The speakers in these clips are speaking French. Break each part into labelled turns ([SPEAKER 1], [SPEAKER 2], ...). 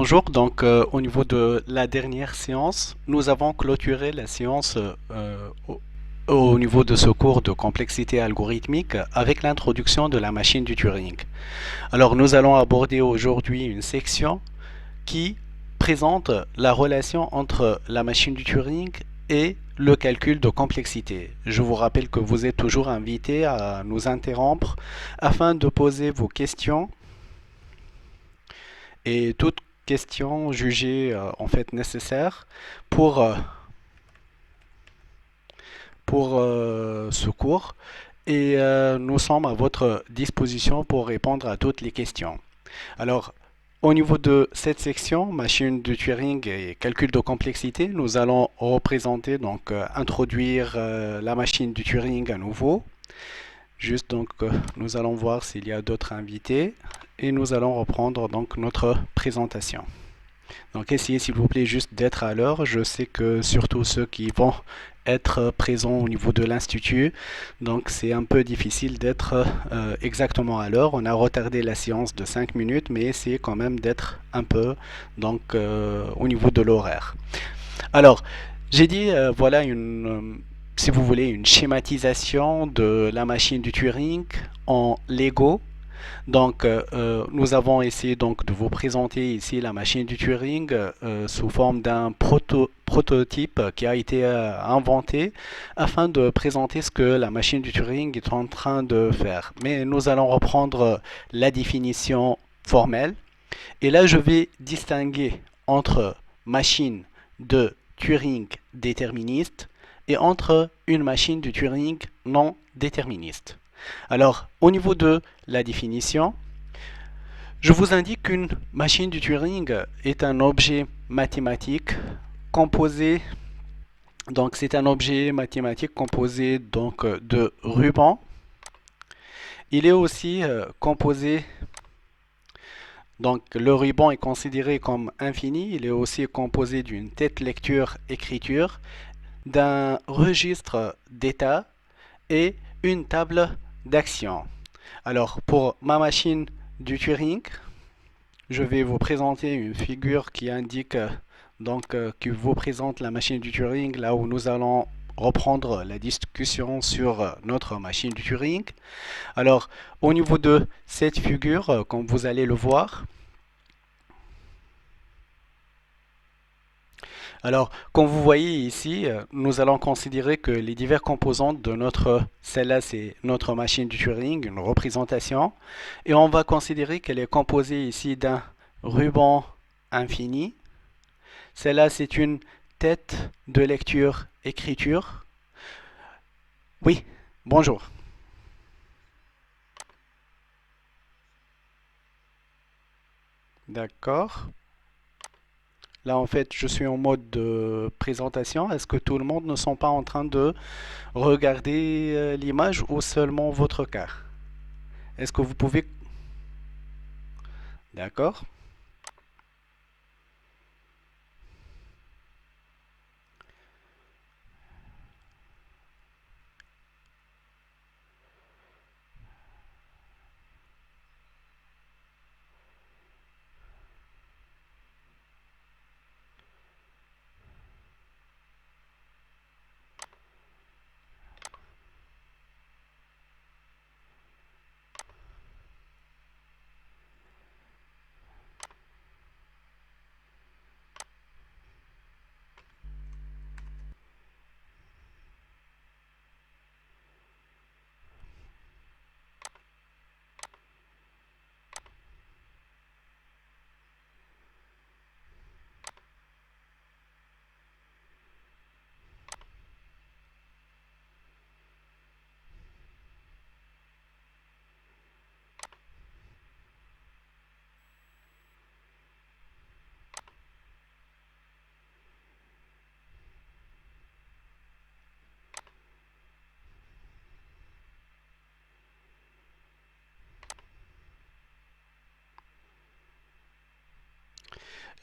[SPEAKER 1] Bonjour, au niveau de la dernière séance, nous avons clôturé la séance au niveau de ce cours de complexité algorithmique avec l'introduction de la machine du Turing. Alors nous allons aborder aujourd'hui une section qui présente la relation entre la machine du Turing et le calcul de complexité. Je vous rappelle que vous êtes toujours invité à nous interrompre afin de poser vos questions et toute question jugée en fait nécessaire pour, euh, pour ce cours et nous sommes à votre disposition pour répondre à toutes les questions. Alors, au niveau de cette section, machine de Turing et calcul de complexité, nous allons représenter, introduire la machine de Turing à nouveau. Juste nous allons voir s'il y a d'autres invités et nous allons reprendre donc notre présentation. Donc essayez s'il vous plaît juste d'être à l'heure. Je sais que surtout ceux qui vont être présents au niveau de l'institut, donc c'est un peu difficile d'être exactement à l'heure. On a retardé la séance de 5 minutes, mais essayez quand même d'être un peu au niveau de l'horaire. Alors, j'ai dit voilà si vous voulez, une schématisation de la machine du Turing en Lego. Nous avons essayé donc de vous présenter ici la machine du Turing sous forme d'un prototype qui a été inventé afin de présenter ce que la machine du Turing est en train de faire. Mais nous allons reprendre la définition formelle. Et là, je vais distinguer entre machine de Turing déterministe et entre une machine de Turing non déterministe. Alors, au niveau de la définition, je vous indique qu'une machine de Turing est un objet mathématique composé, donc c'est un objet mathématique composé de rubans. Il est aussi composé, donc le ruban est considéré comme infini, il est aussi composé d'une tête lecture-écriture, d'un registre d'état et une table d'actions. Alors, pour ma machine du Turing, je vais vous présenter une figure qui indique qui vous présente la machine du Turing, là où nous allons reprendre la discussion sur notre machine du Turing. Alors, au niveau de cette figure, comme vous allez le voir, alors, comme vous voyez ici, nous allons considérer que les diverses composantes de celle-là c'est notre machine du Turing, une représentation, et on va considérer qu'elle est composée ici d'un ruban infini. Celle-là c'est une tête de lecture-écriture. Oui, bonjour. D'accord. Là, en fait, je suis en mode de présentation. Est-ce que tout le monde ne sont pas en train de regarder l'image ou seulement votre cas? Est-ce que vous pouvez... D'accord.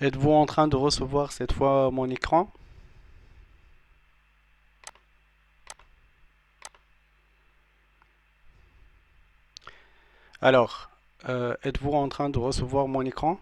[SPEAKER 1] Êtes-vous en train de recevoir cette fois mon écran? Alors, êtes-vous en train de recevoir mon écran?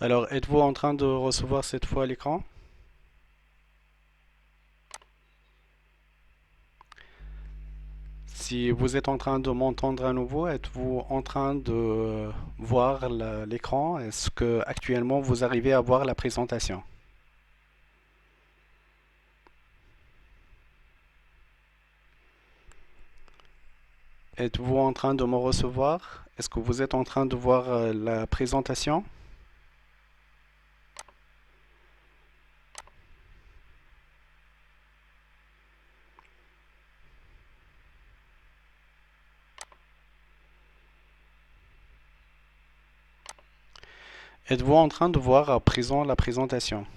[SPEAKER 1] Alors, êtes-vous en train de recevoir cette fois l'écran? Si vous êtes en train de m'entendre à nouveau, êtes-vous en train de voir l'écran? Est-ce que actuellement vous arrivez à voir la présentation? Êtes-vous en train de me recevoir? Est-ce que vous êtes en train de voir la présentation? Êtes-vous en train de voir à présent la présentation?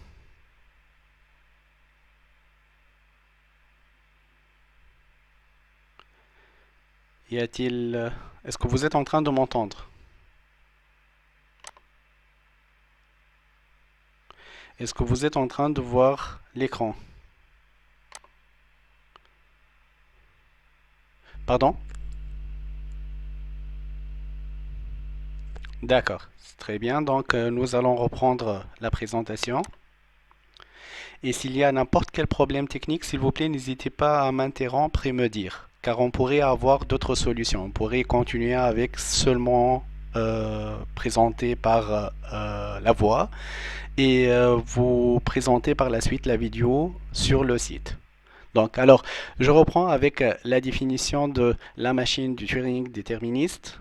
[SPEAKER 1] Y a-t-il... Est-ce que vous êtes en train de m'entendre? Est-ce que vous êtes en train de voir l'écran? Pardon? D'accord, c'est très bien. Donc, nous allons reprendre la présentation. Et s'il y a n'importe quel problème technique, s'il vous plaît, n'hésitez pas à m'interrompre et me dire, car on pourrait avoir d'autres solutions. On pourrait continuer avec seulement présenter par la voix et vous présenter par la suite la vidéo sur le site. Donc, alors, je reprends avec la définition de la machine du Turing déterministe.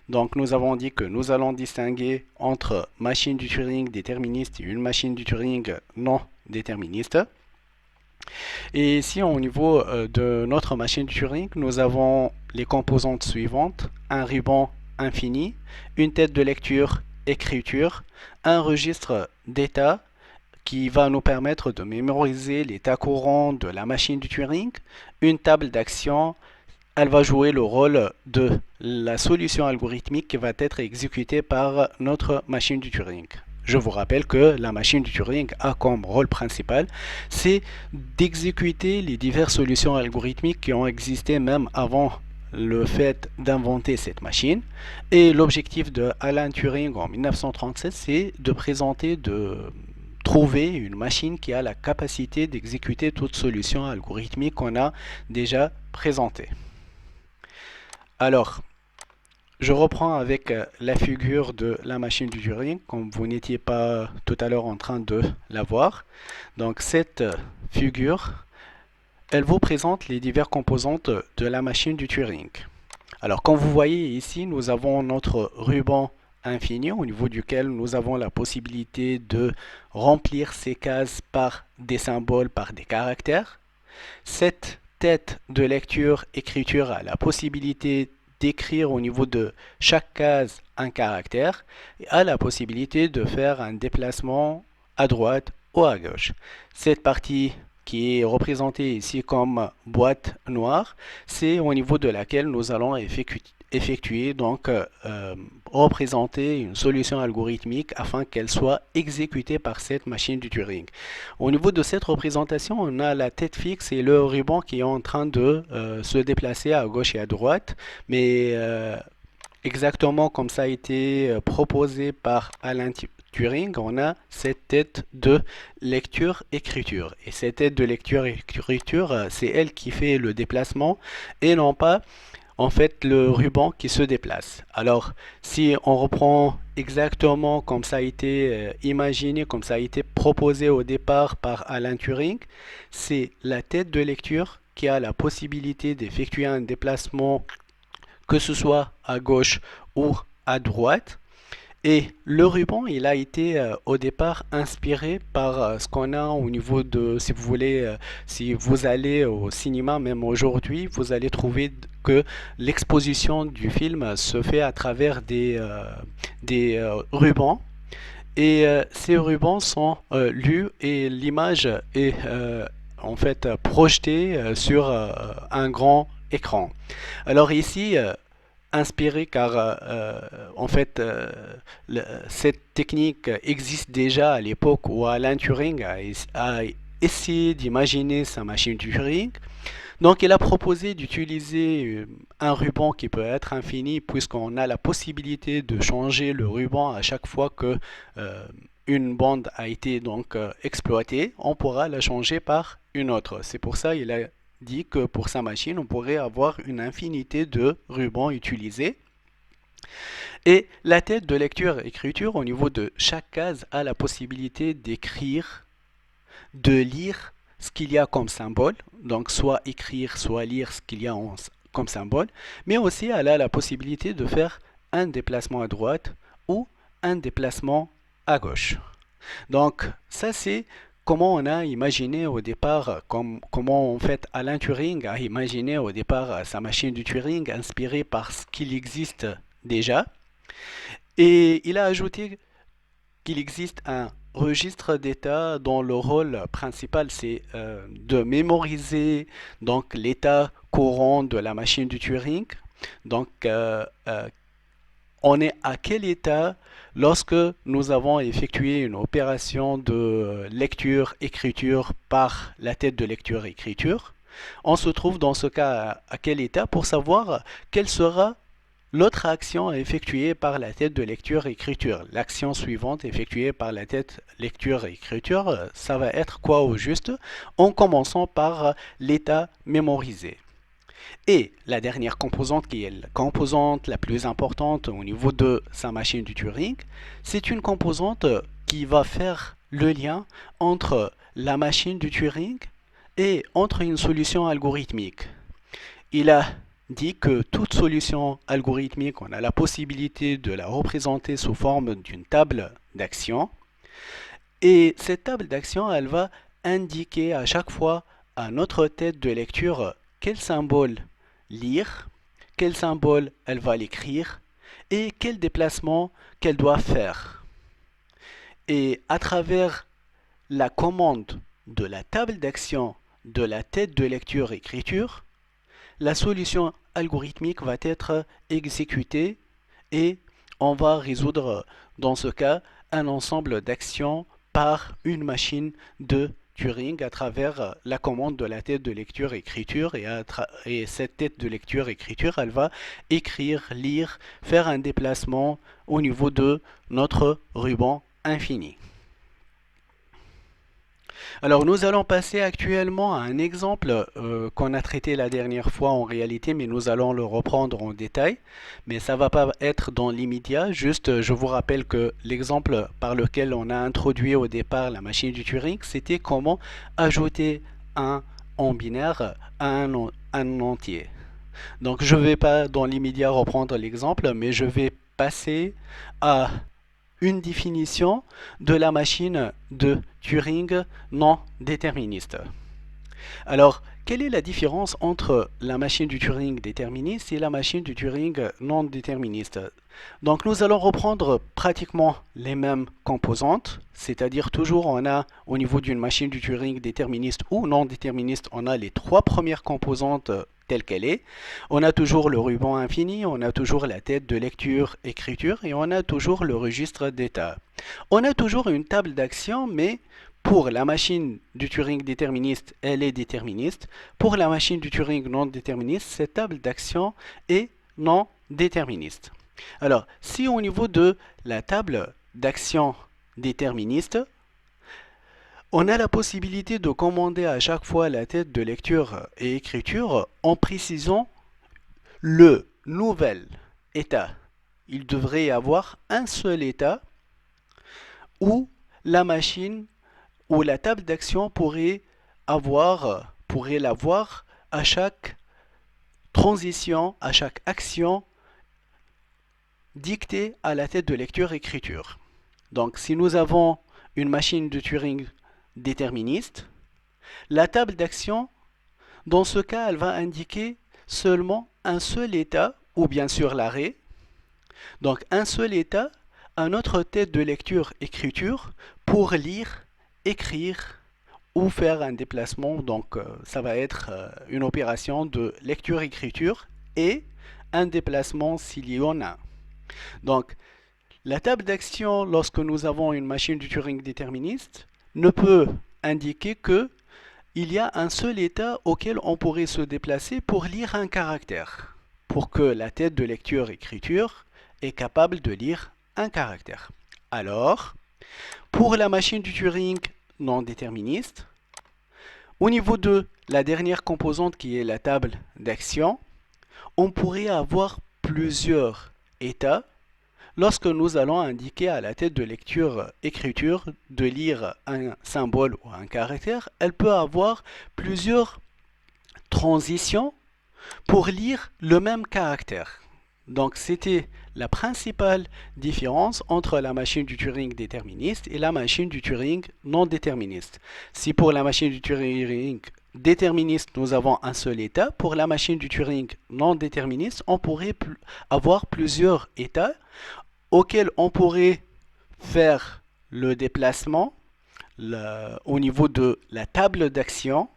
[SPEAKER 1] Donc, nous avons dit que nous allons distinguer entre machine du Turing déterministe et une machine du Turing non déterministe. Et ici, au niveau de notre machine de Turing, nous avons les composantes suivantes: un ruban infini, une tête de lecture écriture, un registre d'état qui va nous permettre de mémoriser l'état courant de la machine de Turing, une table d'action. Elle va jouer le rôle de la solution algorithmique qui va être exécutée par notre machine de Turing. Je vous rappelle que la machine de Turing a comme rôle principal, c'est d'exécuter les diverses solutions algorithmiques qui ont existé même avant le fait d'inventer cette machine. Et l'objectif de Alan Turing en 1937, c'est de présenter, de trouver une machine qui a la capacité d'exécuter toute solution algorithmique qu'on a déjà présentée. Alors, je reprends avec la figure de la machine du Turing, comme vous n'étiez pas tout à l'heure en train de la voir. Donc, cette figure, elle vous présente les diverses composantes de la machine du Turing. Alors, comme vous voyez ici, nous avons notre ruban infini au niveau duquel nous avons la possibilité de remplir ces cases par des symboles, par des caractères. Cette tête de lecture-écriture a la possibilité d'écrire au niveau de chaque case un caractère et a la possibilité de faire un déplacement à droite ou à gauche. Cette partie qui est représentée ici comme boîte noire, c'est au niveau de laquelle nous allons effectuer donc représenter une solution algorithmique afin qu'elle soit exécutée par cette machine du Turing. Au niveau de cette représentation, on a la tête fixe et le ruban qui est en train de se déplacer à gauche et à droite, mais exactement comme ça a été proposé par Alan Turing, on a cette tête de lecture-écriture. Et cette tête de lecture-écriture, c'est elle qui fait le déplacement et non pas en fait le ruban qui se déplace. Alors, si on reprend exactement comme ça a été imaginé, comme ça a été proposé au départ par Alan Turing, c'est la tête de lecture qui a la possibilité d'effectuer un déplacement que ce soit à gauche ou à droite. Et le ruban, il a été au départ inspiré par ce qu'on a au niveau de, si vous voulez, si vous allez au cinéma, même aujourd'hui, vous allez trouver que l'exposition du film se fait à travers des rubans. Et ces rubans sont lus et l'image est en fait projetée sur un grand écran. Alors ici, inspiré car en fait cette technique existe déjà à l'époque où Alan Turing a essayé d'imaginer sa machine Turing. Donc, il a proposé d'utiliser un ruban qui peut être infini puisqu'on a la possibilité de changer le ruban à chaque fois que une bande a été donc exploitée. On pourra la changer par une autre. C'est pour ça qu'il a dit que pour sa machine, on pourrait avoir une infinité de rubans utilisés. Et la tête de lecture-écriture, au niveau de chaque case, a la possibilité d'écrire, de lire ce qu'il y a comme symbole, donc soit écrire, soit lire ce qu'il y a comme symbole, mais aussi elle a la possibilité de faire un déplacement à droite ou un déplacement à gauche. Donc ça c'est comment on a imaginé au départ, comment en fait Alan Turing a imaginé au départ sa machine de Turing inspirée par ce qu'il existe déjà. Et il a ajouté qu'il existe un registre d'état dont le rôle principal c'est de mémoriser donc l'état courant de la machine de Turing. Donc on est à quel état lorsque nous avons effectué une opération de lecture-écriture par la tête de lecture-écriture. On se trouve dans ce cas à quel état pour savoir quelle sera l'autre action effectuée par la tête de lecture-écriture. L'action suivante effectuée par la tête lecture-écriture, ça va être quoi au juste? En commençant par l'état mémorisé. Et la dernière composante, qui est la composante la plus importante au niveau de sa machine de Turing, c'est une composante qui va faire le lien entre la machine de Turing et entre une solution algorithmique. Il a dit que toute solution algorithmique, on a la possibilité de la représenter sous forme d'une table d'action. Et cette table d'action, elle va indiquer à chaque fois à notre tête de lecture quel symbole lire, quel symbole elle va l'écrire et quel déplacement qu'elle doit faire. Et à travers la commande de la table d'action de la tête de lecture-écriture, la solution algorithmique va être exécutée et on va résoudre dans ce cas un ensemble d'actions par une machine de Turing à travers la commande de la tête de lecture-écriture et cette tête de lecture-écriture elle va écrire, lire, faire un déplacement au niveau de notre ruban infini. Alors nous allons passer actuellement à un exemple qu'on a traité la dernière fois en réalité, mais nous allons le reprendre en détail. Mais ça ne va pas être dans l'immédiat, juste je vous rappelle que l'exemple par lequel on a introduit au départ la machine du Turing, c'était comment ajouter un en binaire à un entier. Donc je ne vais pas dans l'immédiat reprendre l'exemple, mais je vais passer à une définition de la machine de Turing non déterministe. Alors, quelle est la différence entre la machine du Turing déterministe et la machine du Turing non déterministe? Donc nous allons reprendre pratiquement les mêmes composantes, c'est-à-dire toujours on a au niveau d'une machine du Turing déterministe ou non déterministe, on a les trois premières composantes telle qu'elle est. On a toujours le ruban infini, on a toujours la tête de lecture-écriture et on a toujours le registre d'état. On a toujours une table d'action, mais pour la machine du Turing déterministe, elle est déterministe. Pour la machine du Turing non déterministe, cette table d'action est non déterministe. Alors, si au niveau de la table d'action déterministe, on a la possibilité de commander à chaque fois la tête de lecture et écriture en précisant le nouvel état. Il devrait y avoir un seul état où la machine ou la table d'action pourrait l'avoir à chaque transition, à chaque action dictée à la tête de lecture-écriture. Donc si nous avons une machine de Turing déterministe, la table d'action, dans ce cas, elle va indiquer seulement un seul état, ou bien sûr l'arrêt. Donc un seul état à notre tête de lecture-écriture pour lire, écrire ou faire un déplacement. Donc ça va être une opération de lecture-écriture et un déplacement s'il y en a. Donc la table d'action, lorsque nous avons une machine de Turing déterministe, ne peut indiquer que il y a un seul état auquel on pourrait se déplacer pour lire un caractère, pour que la tête de lecture-écriture est capable de lire un caractère. Alors, pour la machine du Turing non déterministe, au niveau de la dernière composante qui est la table d'action, on pourrait avoir plusieurs états lorsque nous allons indiquer à la tête de lecture-écriture de lire un symbole ou un caractère. Elle peut avoir plusieurs transitions pour lire le même caractère. Donc c'était la principale différence entre la machine du Turing déterministe et la machine du Turing non déterministe. Si pour la machine du Turing déterministe, nous avons un seul état, pour la machine du Turing non déterministe, on pourrait avoir plusieurs états auxquels on pourrait faire le déplacement au niveau de la table d'action.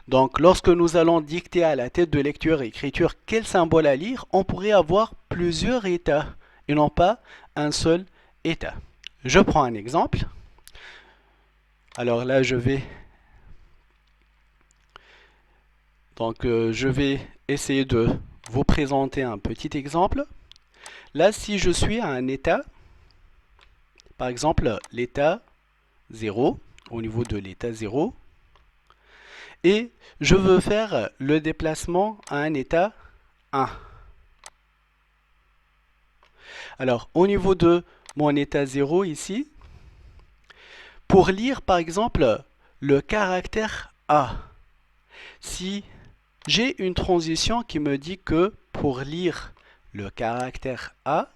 [SPEAKER 1] Donc, lorsque nous allons dicter à la tête de lecture et écriture quel symbole à lire, on pourrait avoir plusieurs états et non pas un seul état. Je prends un exemple. Alors là, je vais essayer de vous présenter un petit exemple. Là, si je suis à un état, par exemple l'état 0, au niveau de l'état 0, et je veux faire le déplacement à un état 1. Alors, au niveau de mon état 0 ici, pour lire par exemple le caractère A, si j'ai une transition qui me dit que pour lire le caractère A,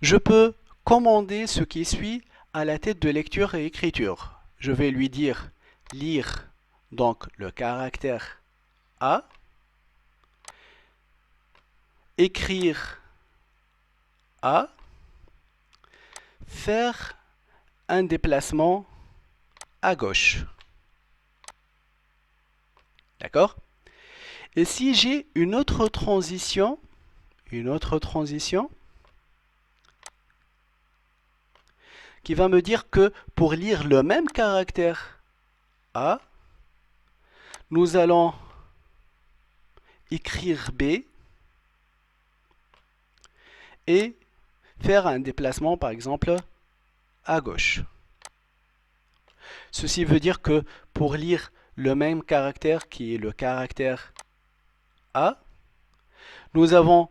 [SPEAKER 1] je peux commander ce qui suit à la tête de lecture et écriture. Je vais lui dire lire donc le caractère A, écrire A, faire un déplacement à gauche. D'accord? Et si j'ai une autre transition qui va me dire que pour lire le même caractère A, nous allons écrire B et faire un déplacement par exemple à gauche. Ceci veut dire que pour lire le même caractère qui est le caractère A, nous avons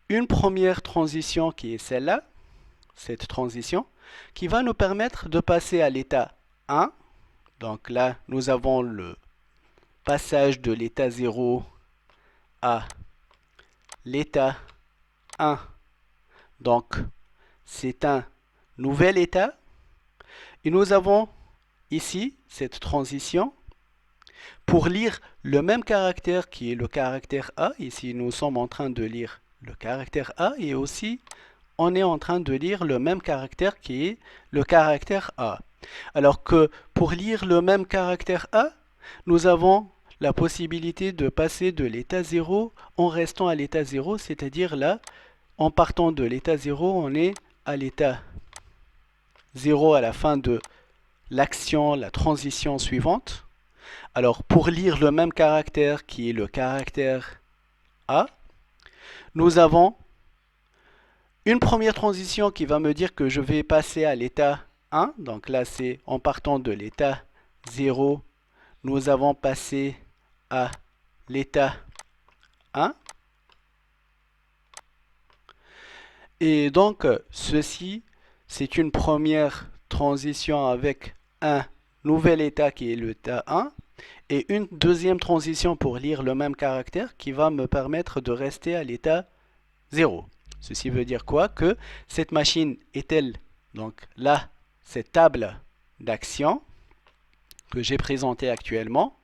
[SPEAKER 1] une première transition qui est celle-là, cette transition, qui va nous permettre de passer à l'état 1. Donc là, nous avons le passage de l'état 0 à l'état 1. Donc, c'est un nouvel état. Et nous avons ici cette transition pour lire le même caractère qui est le caractère A. Ici, nous sommes en train de lire le caractère A et aussi on est en train de lire le même caractère qui est le caractère A. Alors que pour lire le même caractère A, nous avons la possibilité de passer de l'état 0 en restant à l'état 0, c'est-à-dire là, en partant de l'état 0, on est à l'état 0 à la fin de l'action, la transition suivante. Alors, pour lire le même caractère qui est le caractère A, nous avons une première transition qui va me dire que je vais passer à l'état 1. Donc là, c'est en partant de l'état 0, nous avons passé à l'état 1. Et donc, ceci, c'est une première transition avec un nouvel état qui est l'état 1 et une deuxième transition pour lire le même caractère qui va me permettre de rester à l'état 0. Ceci veut dire quoi? Que cette machine est-elle, donc là, cette table d'action que j'ai présentée actuellement,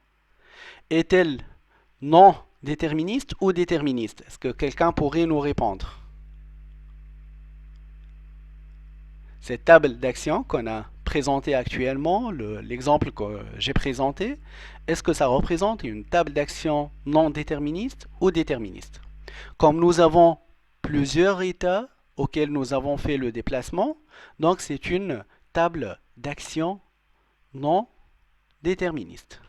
[SPEAKER 1] est-elle non déterministe ou déterministe? Est-ce que quelqu'un pourrait nous répondre? Cette table d'action qu'on a présentée actuellement, l'exemple que j'ai présenté, est-ce que ça représente une table d'action non déterministe ou déterministe? Comme nous avons plusieurs états auxquels nous avons fait le déplacement, donc c'est une table d'action non déterministe.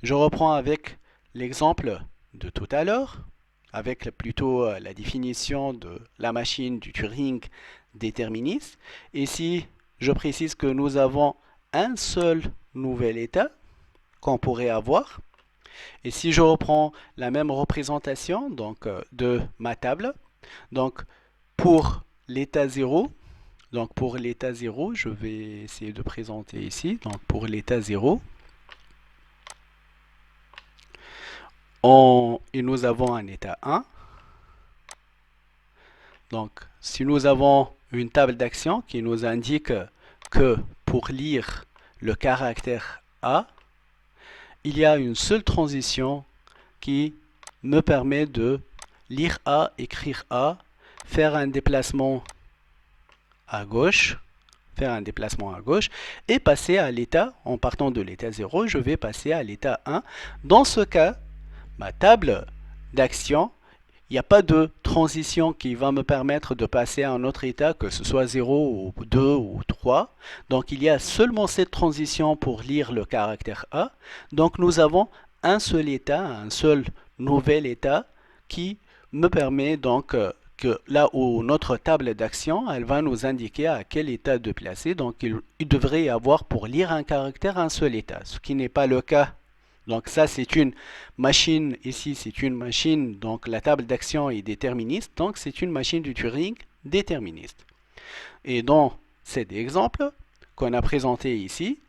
[SPEAKER 1] Je reprends avec l'exemple de tout à l'heure, avec plutôt la définition de la machine du Turing déterministe. Ici, je précise que nous avons un seul nouvel état qu'on pourrait avoir. Et si je reprends la même représentation donc, de ma table, donc pour l'état 0, je vais essayer de présenter ici. Donc pour l'état 0, et nous avons un état 1. Donc si nous avons une table d'action qui nous indique que pour lire le caractère A, il y a une seule transition qui me permet de lire A, écrire A, faire un déplacement à gauche, et passer à l'état, en partant de l'état 0, je vais passer à l'état 1. Dans ce cas, ma table d'action, il n'y a pas de transition qui va me permettre de passer à un autre état, que ce soit 0 ou 2 ou 3. Donc il y a seulement cette transition pour lire le caractère A. Donc nous avons un seul état, un seul nouvel état qui me permet donc que là où notre table d'action, elle va nous indiquer à quel état de placer. Donc il devrait y avoir pour lire un caractère un seul état, ce qui n'est pas le cas. Donc ça c'est une machine, ici c'est une machine, donc la table d'action est déterministe, donc c'est une machine du Turing déterministe. Et dans cet exemple qu'on a présenté ici,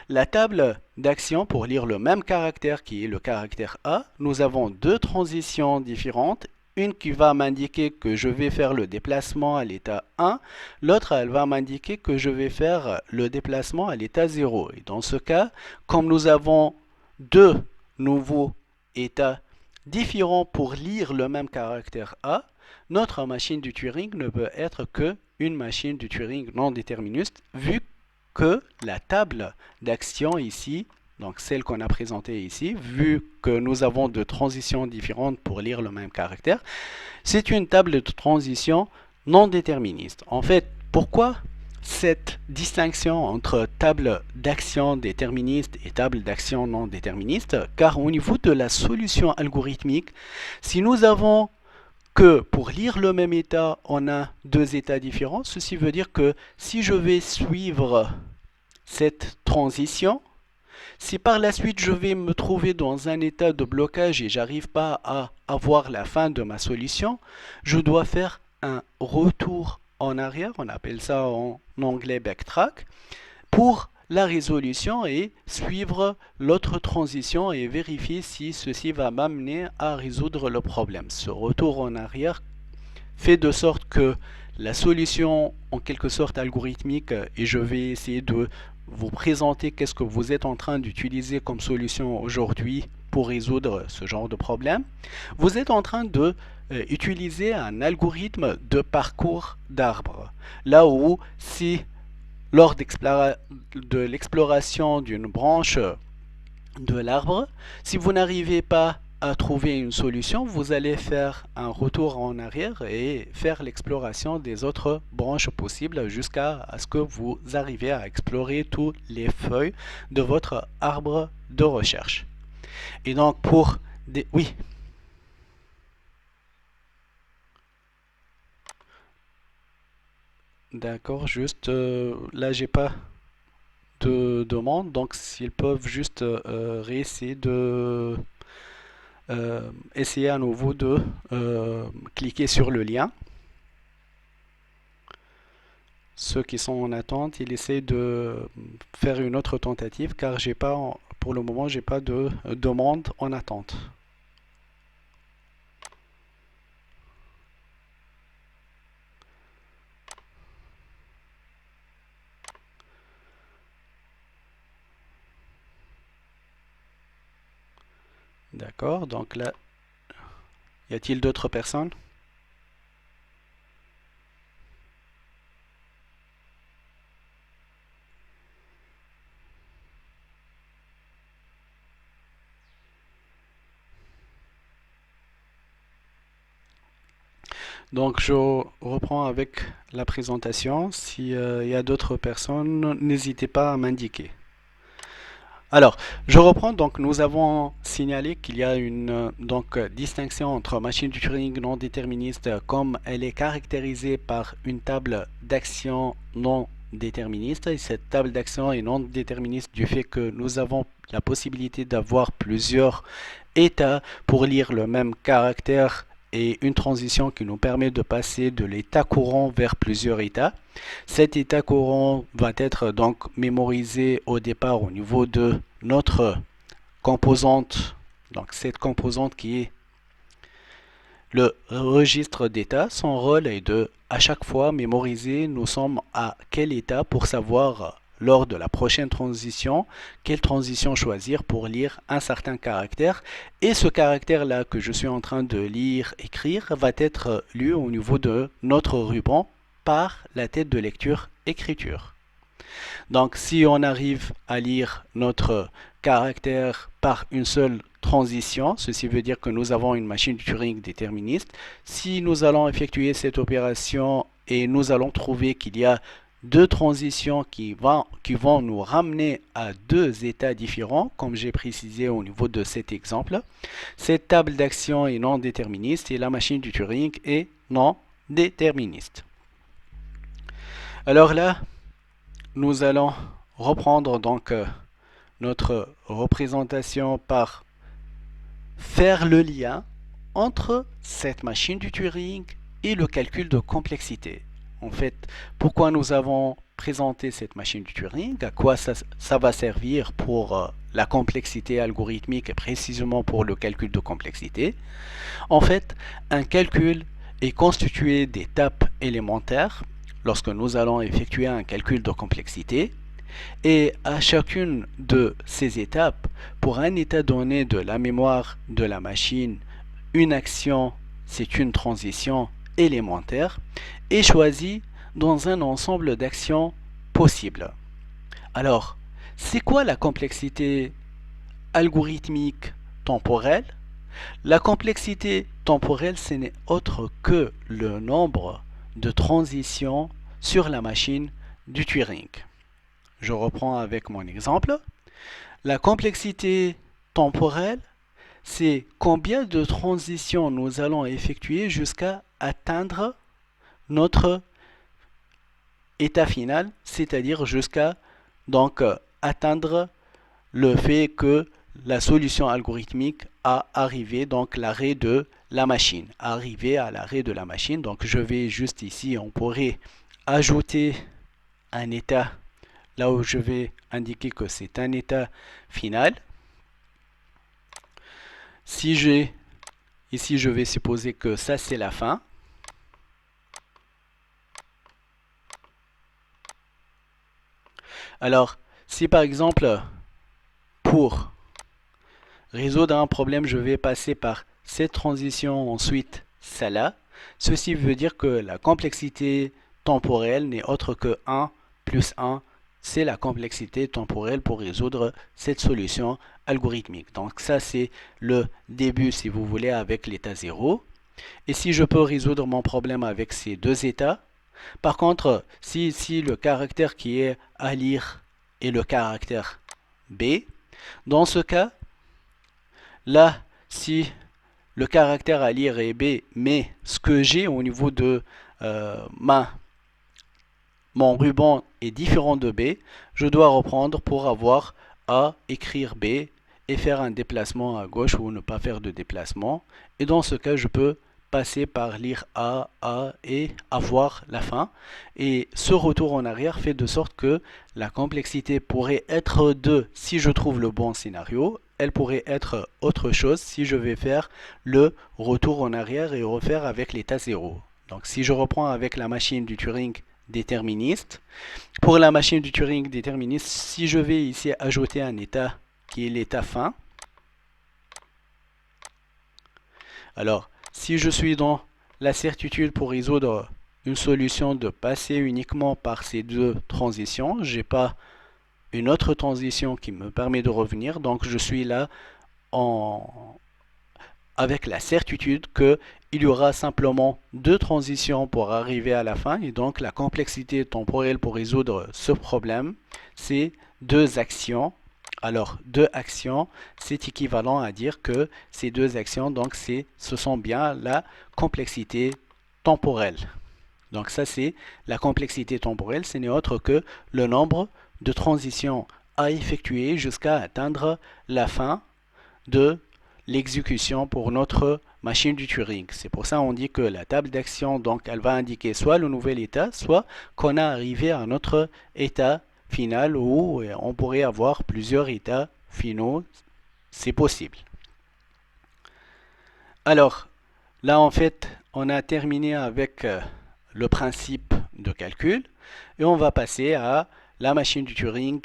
[SPEAKER 1] la table d'action pour lire le même caractère qui est le caractère A, nous avons deux transitions différentes. Une qui va m'indiquer que je vais faire le déplacement à l'état 1, l'autre elle va m'indiquer que je vais faire le déplacement à l'état 0. Et dans ce cas, comme nous avons deux nouveaux états différents pour lire le même caractère A, notre machine du Turing ne peut être que une machine du Turing non déterministe, vu que la table d'action ici, donc celle qu'on a présentée ici, vu que nous avons deux transitions différentes pour lire le même caractère, c'est une table de transition non déterministe. En fait, pourquoi cette distinction entre table d'action déterministe et table d'action non déterministe? Car au niveau de la solution algorithmique, si nous avons que pour lire le même état, on a deux états différents, ceci veut dire que si je vais suivre cette transition, si par la suite je vais me trouver dans un état de blocage et j'arrive pas à avoir la fin de ma solution, je dois faire un retour en arrière, on appelle ça en anglais backtrack, pour la résolution et suivre l'autre transition et vérifier si ceci va m'amener à résoudre le problème. Ce retour en arrière fait de sorte que la solution en quelque sorte algorithmique, et je vais essayer de vous présenter qu'est-ce que vous êtes en train d'utiliser comme solution aujourd'hui pour résoudre ce genre de problème. Vous êtes en train de utiliser un algorithme de parcours d'arbres. Là où si lors de l'exploration d'une branche de l'arbre, si vous n'arrivez pas à trouver une solution, vous allez faire un retour en arrière et faire l'exploration des autres branches possibles jusqu'à ce que vous arriviez à explorer toutes les feuilles de votre arbre de recherche. Et donc pour des... Oui. D'accord, juste là j'ai pas de demande, donc s'ils peuvent juste réessayer de essayer à nouveau de cliquer sur le lien. Ceux qui sont en attente, ils essaient de faire une autre tentative car j'ai pas, pour le moment, j'ai pas de demande en attente. D'accord, donc là, y a-t-il d'autres personnes? Donc je reprends avec la présentation. S'il y a d'autres personnes, n'hésitez pas à m'indiquer. Alors, je reprends. Donc, nous avons signalé qu'il y a une distinction entre machine de Turing non déterministe, comme elle est caractérisée par une table d'action non déterministe. Et cette table d'action est non déterministe du fait que nous avons la possibilité d'avoir plusieurs états pour lire le même caractère et une transition qui nous permet de passer de l'état courant vers plusieurs états. Cet état courant va être donc mémorisé au départ au niveau de notre composante, donc cette composante qui est le registre d'état. Son rôle est de, à chaque fois, mémoriser nous sommes à quel état pour savoir lors de la prochaine transition, quelle transition choisir pour lire un certain caractère. Et ce caractère-là que je suis en train de lire, écrire, va être lu au niveau de notre ruban par la tête de lecture-écriture. Donc si on arrive à lire notre caractère par une seule transition, ceci veut dire que nous avons une machine de Turing déterministe. Si nous allons effectuer cette opération et nous allons trouver qu'il y a deux transitions qui vont nous ramener à deux états différents, comme j'ai précisé au niveau de cet exemple, cette table d'action est non déterministe et la machine de Turing est non déterministe. Alors là, nous allons reprendre notre représentation par faire le lien entre cette machine du Turing et le calcul de complexité. En fait, pourquoi nous avons présenté cette machine du Turing, à quoi ça va servir pour la complexité algorithmique et précisément pour le calcul de complexité. En fait, un calcul est constitué d'étapes élémentaires lorsque nous allons effectuer un calcul de complexité. Et à chacune de ces étapes, pour un état donné de la mémoire de la machine, une action, c'est une transition élémentaire, est choisie dans un ensemble d'actions possibles. Alors, c'est quoi la complexité algorithmique temporelle? La complexité temporelle, ce n'est autre que le nombre de transitions sur la machine du Turing. Je reprends avec mon exemple. La complexité temporelle, c'est combien de transitions nous allons effectuer jusqu'à atteindre notre état final, c'est-à-dire jusqu'à atteindre le fait que la solution algorithmique a arrivé, donc l'arrêt de la machine, arrivé à l'arrêt de la machine. Donc je vais juste ici, on pourrait ajouter un état là où je vais indiquer que c'est un état final. Si j'ai ici, je vais supposer que ça c'est la fin. Alors, si par exemple, pour résoudre un problème, je vais passer par cette transition, ensuite celle-là, ceci veut dire que la complexité temporelle n'est autre que 1 plus 1, c'est la complexité temporelle pour résoudre cette solution algorithmique. Donc ça c'est le début si vous voulez avec l'état 0. Et si je peux résoudre mon problème avec ces deux états, par contre si le caractère qui est à lire est le caractère B, dans ce cas, là, si le caractère à lire est B, mais ce que j'ai au niveau de mon ruban est différent de B, je dois reprendre pour avoir à écrire B et faire un déplacement à gauche ou ne pas faire de déplacement. Et dans ce cas, je peux passer par lire A et avoir la fin. Et ce retour en arrière fait de sorte que la complexité pourrait être 2 si je trouve le bon scénario. Elle pourrait être autre chose si je vais faire le retour en arrière et refaire avec l'état 0. Donc si je reprends avec la machine du Turing déterministe, pour la machine du Turing déterministe, si je vais ici ajouter un état qui est l'état fin, alors si je suis dans la certitude pour résoudre une solution de passer uniquement par ces deux transitions, j'ai pas une autre transition qui me permet de revenir, donc je suis là avec la certitude qu'il y aura simplement deux transitions pour arriver à la fin, et donc la complexité temporelle pour résoudre ce problème, c'est deux actions Alors, deux actions, c'est équivalent à dire que ces deux actions, donc ce sont bien la complexité temporelle. Donc ça, c'est la complexité temporelle, ce n'est autre que le nombre de transitions à effectuer jusqu'à atteindre la fin de l'exécution pour notre machine du Turing. C'est pour ça qu'on dit que la table d'action, donc, elle va indiquer soit le nouvel état, soit qu'on a arrivé à notre état final où on pourrait avoir plusieurs états finaux. C'est possible. Alors, là, en fait, on a terminé avec le principe de calcul et on va passer à la machine du Turing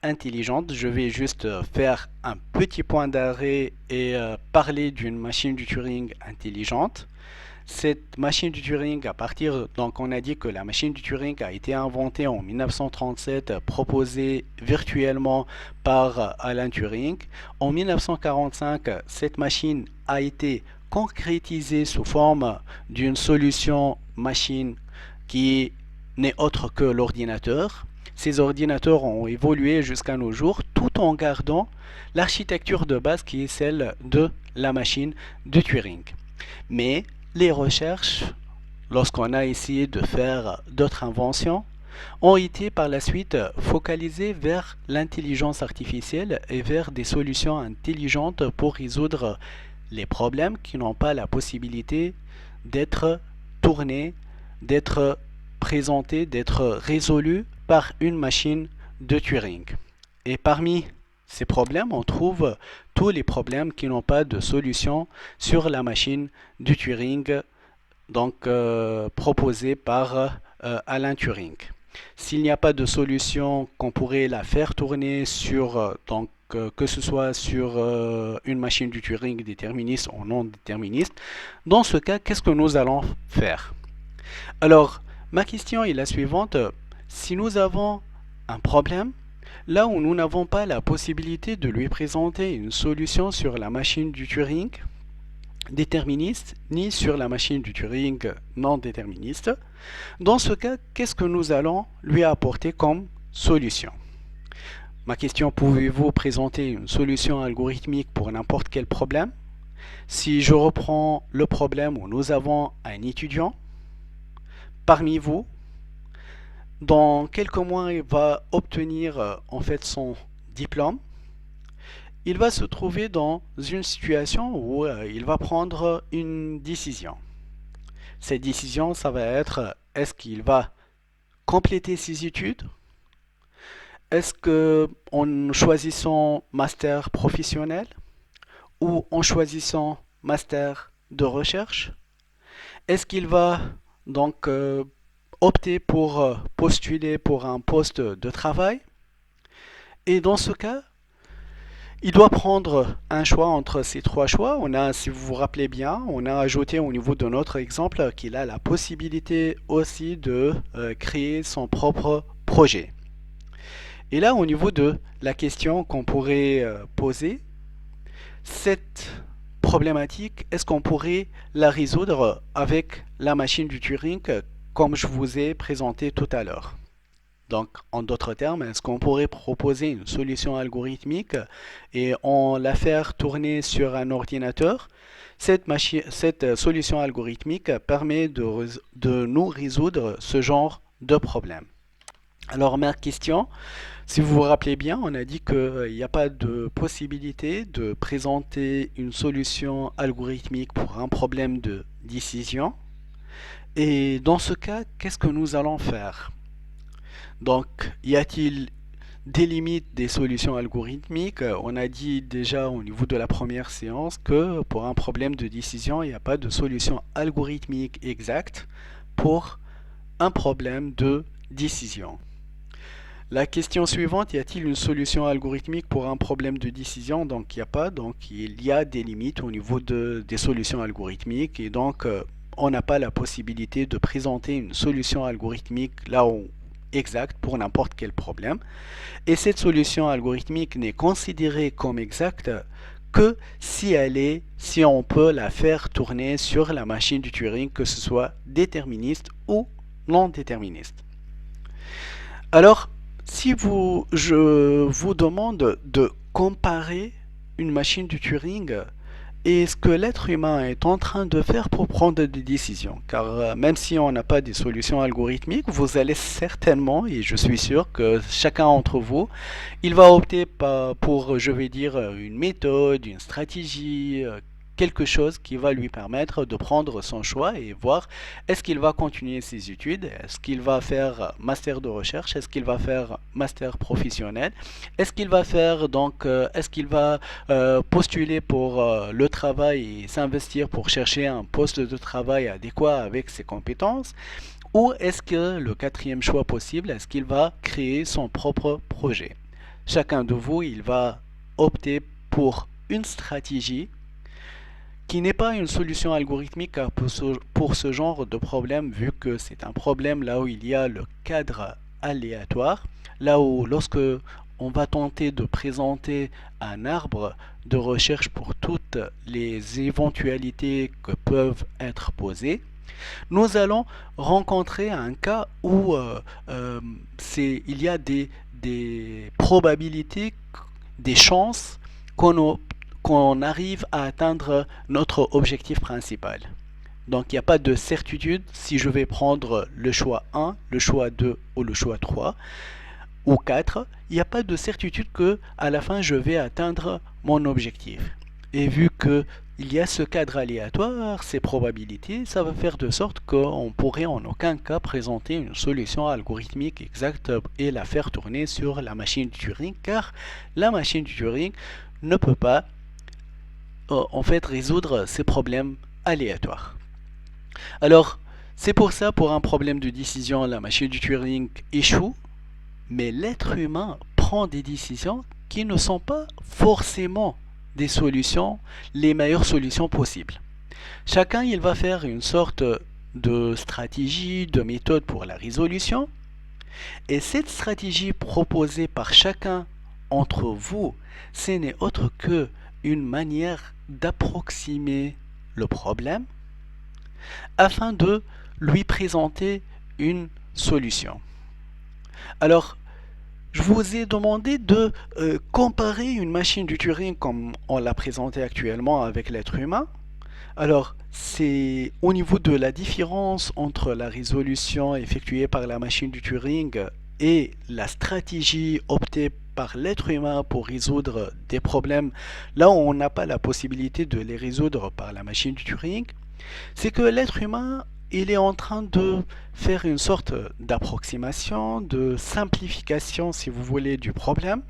[SPEAKER 1] intelligente. Je vais juste faire un petit point d'arrêt et parler d'une machine du Turing intelligente. Cette machine du Turing, donc on a dit que la machine du Turing a été inventée en 1937, proposée virtuellement par Alan Turing. En 1945, cette machine a été concrétisée sous forme d'une solution machine qui n'est autre que l'ordinateur. Ces ordinateurs ont évolué jusqu'à nos jours tout en gardant l'architecture de base qui est celle de la machine de Turing. Mais les recherches, lorsqu'on a essayé de faire d'autres inventions, ont été par la suite focalisées vers l'intelligence artificielle et vers des solutions intelligentes pour résoudre les problèmes qui n'ont pas la possibilité d'être tournés, d'être présentés, d'être résolus par une machine de Turing. Et parmi ces problèmes, on trouve tous les problèmes qui n'ont pas de solution sur la machine de Turing, donc proposée par Alan Turing. S'il n'y a pas de solution qu'on pourrait la faire tourner sur, que ce soit sur une machine du Turing déterministe ou non déterministe, dans ce cas, qu'est-ce que nous allons faire? Alors, ma question est la suivante. Si nous avons un problème, là où nous n'avons pas la possibilité de lui présenter une solution sur la machine du Turing déterministe, ni sur la machine du Turing non déterministe, dans ce cas, qu'est-ce que nous allons lui apporter comme solution? Ma question, pouvez-vous présenter une solution algorithmique pour n'importe quel problème? Si je reprends le problème où nous avons un étudiant parmi vous, dans quelques mois, il va obtenir en fait son diplôme. Il va se trouver dans une situation où il va prendre une décision. Cette décision, ça va être, est-ce qu'il va compléter ses études? Est-ce qu'en choisissant master professionnel ou en choisissant master de recherche, est-ce qu'il va donc opter pour postuler pour un poste de travail? Et dans ce cas, il doit prendre un choix entre ces trois choix. On a, si vous vous rappelez bien, on a ajouté au niveau de notre exemple qu'il a la possibilité aussi de créer son propre projet. Et là, au niveau de la question qu'on pourrait poser, cette problématique, est-ce qu'on pourrait la résoudre avec la machine du Turing comme je vous ai présenté tout à l'heure? Donc, en d'autres termes, est-ce qu'on pourrait proposer une solution algorithmique et on la faire tourner sur un ordinateur? Cette solution algorithmique permet de nous résoudre ce genre de problème. Alors, ma question, si vous vous rappelez bien, on a dit qu'il n'y a pas de possibilité de présenter une solution algorithmique pour un problème de décision. Et dans ce cas, qu'est-ce que nous allons faire? Donc, y a-t-il des limites des solutions algorithmiques? On a dit déjà au niveau de la première séance que pour un problème de décision, il n'y a pas de solution algorithmique exacte pour un problème de décision. La question suivante, y a-t-il une solution algorithmique pour un problème de décision? Donc, il n'y a pas. Donc, il y a des limites au niveau des solutions algorithmiques et donc, on n'a pas la possibilité de présenter une solution algorithmique là où exacte pour n'importe quel problème. Et cette solution algorithmique n'est considérée comme exacte que si on peut la faire tourner sur la machine du Turing, que ce soit déterministe ou non déterministe. Alors, Si je vous demande de comparer une machine de Turing et ce que l'être humain est en train de faire pour prendre des décisions, car même si on n'a pas des solutions algorithmiques, vous allez certainement, et je suis sûr que chacun d'entre vous, il va opter pour, je vais dire, une méthode, une stratégie, quelque chose qui va lui permettre de prendre son choix et voir est-ce qu'il va continuer ses études, est-ce qu'il va faire master de recherche, est-ce qu'il va faire master professionnel, est-ce qu'il va postuler pour le travail et s'investir pour chercher un poste de travail adéquat avec ses compétences, ou est-ce que le quatrième choix possible, est-ce qu'il va créer son propre projet? Chacun de vous, il va opter pour une stratégie qui n'est pas une solution algorithmique pour ce genre de problème, vu que c'est un problème là où il y a le cadre aléatoire, là où lorsque on va tenter de présenter un arbre de recherche pour toutes les éventualités que peuvent être posées, nous allons rencontrer un cas où il y a des probabilités, des chances qu'on qu'on arrive à atteindre notre objectif principal. Donc il n'y a pas de certitude si je vais prendre le choix 1, le choix 2 ou le choix 3 ou 4. Il n'y a pas de certitude que à la fin je vais atteindre mon objectif. Et vu que il y a ce cadre aléatoire, ces probabilités, ça va faire de sorte qu'on pourrait en aucun cas présenter une solution algorithmique exacte et la faire tourner sur la machine de Turing, car la machine de Turing ne peut pas en fait résoudre ces problèmes aléatoires. Alors, c'est pour ça, pour un problème de décision, la machine de Turing échoue, mais l'être humain prend des décisions qui ne sont pas forcément des solutions, les meilleures solutions possibles. Chacun, il va faire une sorte de stratégie, de méthode pour la résolution, et cette stratégie proposée par chacun entre vous, ce n'est autre que une manière d'approximer le problème afin de lui présenter une solution. Alors, je vous ai demandé de comparer une machine de Turing comme on l'a présenté actuellement avec l'être humain. Alors, c'est au niveau de la différence entre la résolution effectuée par la machine de Turing et la stratégie optée par l'être humain pour résoudre des problèmes là où on n'a pas la possibilité de les résoudre par la machine de Turing, c'est que l'être humain, il est en train de faire une sorte d'approximation, de simplification, si vous voulez, du problème,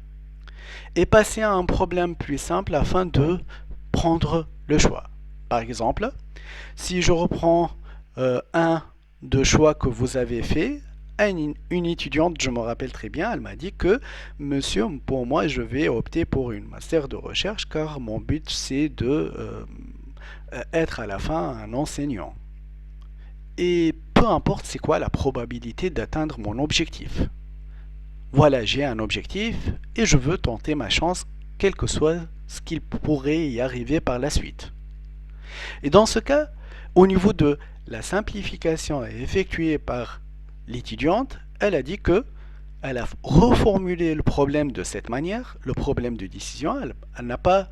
[SPEAKER 1] et passer à un problème plus simple afin de prendre le choix. Par exemple, si je reprends un de choix que vous avez fait, une étudiante, je me rappelle très bien, elle m'a dit que, monsieur, pour moi, je vais opter pour une master de recherche car mon but, c'est de être à la fin un enseignant. Et peu importe c'est quoi la probabilité d'atteindre mon objectif. Voilà, j'ai un objectif et je veux tenter ma chance, quel que soit ce qu'il pourrait y arriver par la suite. Et dans ce cas, au niveau de la simplification effectuée par l'étudiante, elle a dit que elle a reformulé le problème de cette manière, le problème de décision. Elle n'a pas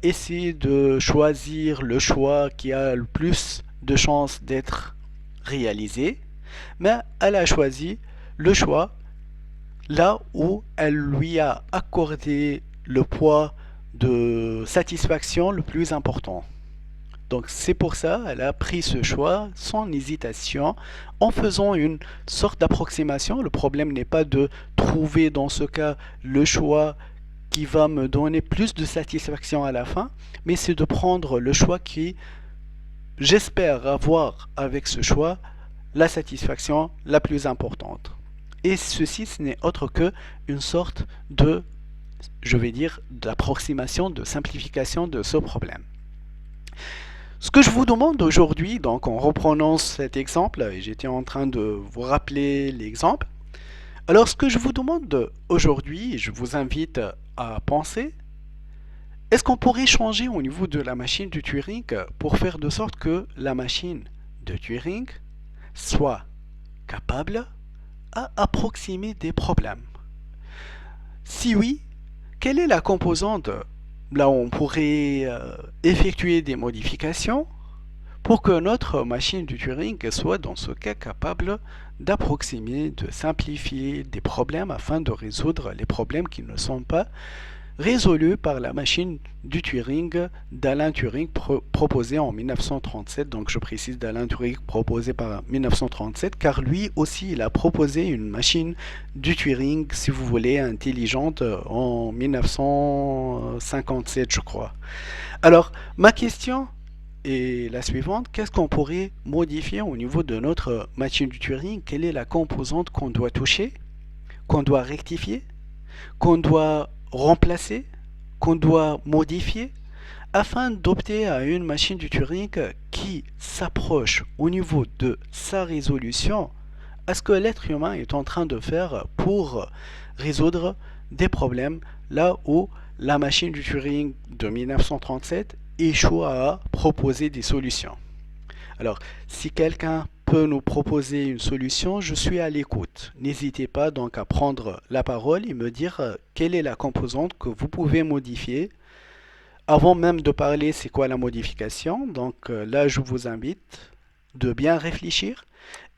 [SPEAKER 1] essayé de choisir le choix qui a le plus de chances d'être réalisé, mais elle a choisi le choix là où elle lui a accordé le poids de satisfaction le plus important. Donc c'est pour ça qu'elle a pris ce choix sans hésitation en faisant une sorte d'approximation. Le problème n'est pas de trouver dans ce cas le choix qui va me donner plus de satisfaction à la fin, mais c'est de prendre le choix qui, j'espère avoir avec ce choix, la satisfaction la plus importante. Et ceci, ce n'est autre que une sorte de, je vais dire, d'approximation, de simplification de ce problème. Ce que je vous demande aujourd'hui, donc en reprenant cet exemple, et j'étais en train de vous rappeler l'exemple, alors ce que je vous demande aujourd'hui, je vous invite à penser, est-ce qu'on pourrait changer au niveau de la machine de Turing pour faire de sorte que la machine de Turing soit capable à approximer des problèmes? Si oui, quelle est la composante là où on pourrait effectuer des modifications pour que notre machine de Turing soit dans ce cas capable d'approximer, de simplifier des problèmes afin de résoudre les problèmes qui ne sont pas résolu par la machine du Turing d'Alan Turing proposée en 1937. Donc je précise d'Alan Turing proposée par 1937 car lui aussi il a proposé une machine du Turing, si vous voulez, intelligente en 1957 je crois. Alors ma question est la suivante, qu'est-ce qu'on pourrait modifier au niveau de notre machine du Turing? Quelle est la composante qu'on doit toucher, qu'on doit rectifier, qu'on doit remplacer, qu'on doit modifier, afin d'opter à une machine du Turing qui s'approche au niveau de sa résolution à ce que l'être humain est en train de faire pour résoudre des problèmes là où la machine du Turing de 1937 échoue à proposer des solutions. Alors, si quelqu'un peut nous proposer une solution, je suis à l'écoute. N'hésitez pas donc à prendre la parole et me dire quelle est la composante que vous pouvez modifier. Avant même de parler, c'est quoi la modification? Donc là, je vous invite de bien réfléchir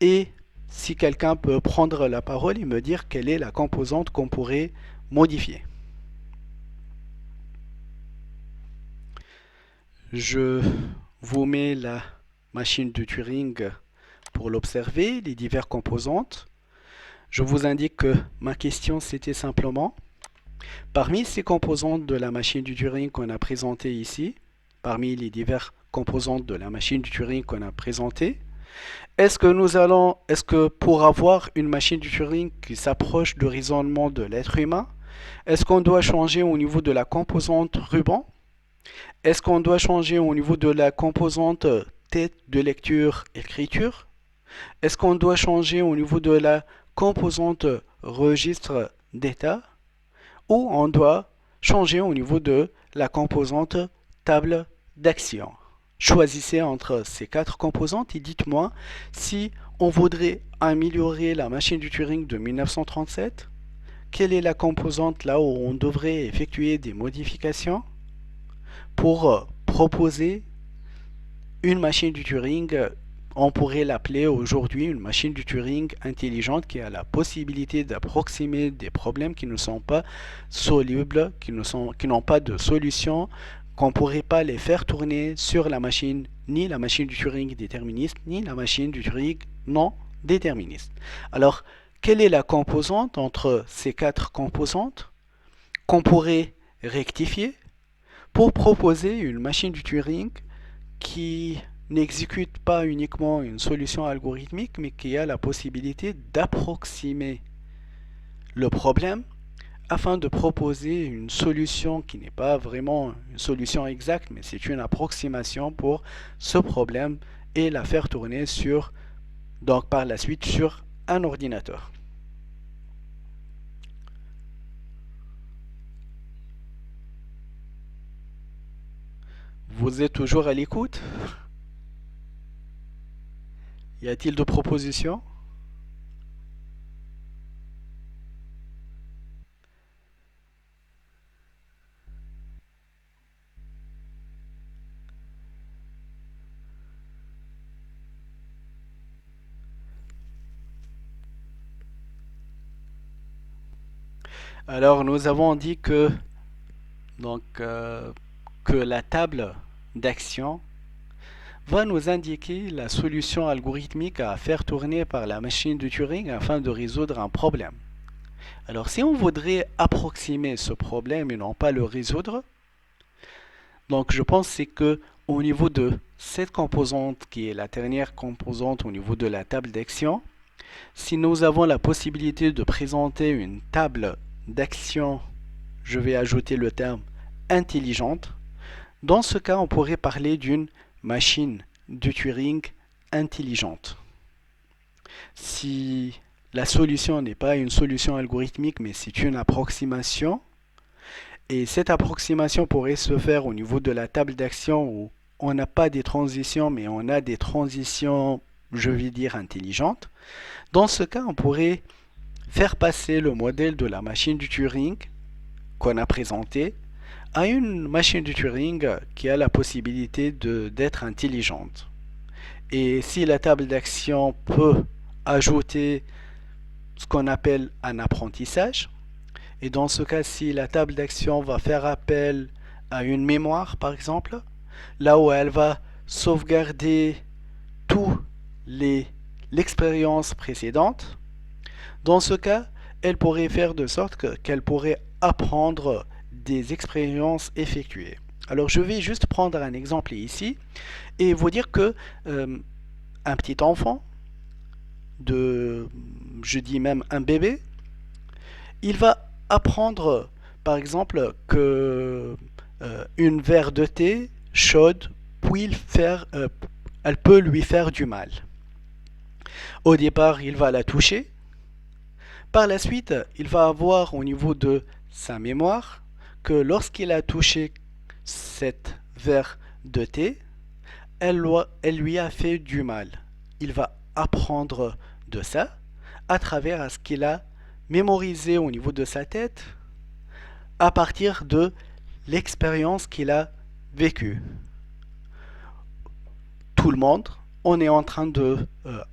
[SPEAKER 1] et si quelqu'un peut prendre la parole et me dire quelle est la composante qu'on pourrait modifier. Je vous mets la machine de Turing pour l'observer, les diverses composantes. Je vous indique que ma question c'était simplement, parmi ces composantes de la machine du Turing qu'on a présentées ici, parmi les diverses composantes de la machine du Turing qu'on a présentées, est-ce que pour avoir une machine du Turing qui s'approche du raisonnement de l'être humain, est-ce qu'on doit changer au niveau de la composante ruban? Est-ce qu'on doit changer au niveau de la composante tête de lecture-écriture? Est-ce qu'on doit changer au niveau de la composante registre d'état? Ou on doit changer au niveau de la composante table d'action? Choisissez entre ces quatre composantes et dites-moi si on voudrait améliorer la machine du Turing de 1937, quelle est la composante là où on devrait effectuer des modifications pour proposer une machine du Turing, on pourrait l'appeler aujourd'hui une machine du Turing intelligente qui a la possibilité d'approximer des problèmes qui ne sont pas solubles, qui n'ont pas de solution, qu'on ne pourrait pas les faire tourner sur la machine, ni la machine du Turing déterministe, ni la machine du Turing non déterministe. Alors, quelle est la composante entre ces quatre composantes qu'on pourrait rectifier pour proposer une machine du Turing qui n'exécute pas uniquement une solution algorithmique, mais qui a la possibilité d'approximer le problème afin de proposer une solution qui n'est pas vraiment une solution exacte, mais c'est une approximation pour ce problème et la faire tourner donc par la suite sur un ordinateur. Vous êtes toujours à l'écoute? Y a-t-il de propositions? Alors nous avons dit donc, que la table d'action va nous indiquer la solution algorithmique à faire tourner par la machine de Turing afin de résoudre un problème. Alors si on voudrait approximer ce problème et non pas le résoudre, donc je pense c'est que au niveau de cette composante qui est la dernière composante au niveau de la table d'action, si nous avons la possibilité de présenter une table d'action, je vais ajouter le terme intelligente, dans ce cas on pourrait parler d'une machine de Turing intelligente. Si la solution n'est pas une solution algorithmique, mais c'est une approximation, et cette approximation pourrait se faire au niveau de la table d'action où on n'a pas des transitions, mais on a des transitions, je vais dire, intelligentes. Dans ce cas, on pourrait faire passer le modèle de la machine du Turing qu'on a présenté à une machine de Turing qui a la possibilité d'être intelligente. Et si la table d'action peut ajouter ce qu'on appelle un apprentissage, et dans ce cas, si la table d'action va faire appel à une mémoire, par exemple, là où elle va sauvegarder toute l'expérience précédente, dans ce cas, elle pourrait faire de sorte qu'elle pourrait apprendre des expériences effectuées. Alors je vais juste prendre un exemple ici et vous dire que un petit enfant, je dis même un bébé, il va apprendre par exemple que une verre de thé chaude elle peut lui faire du mal. Au départ, il va la toucher. Par la suite, il va avoir au niveau de sa mémoire que lorsqu'il a touché cette verre de thé, elle lui a fait du mal. Il va apprendre de ça à travers ce qu'il a mémorisé au niveau de sa tête à partir de l'expérience qu'il a vécue. Tout le monde, on est en train de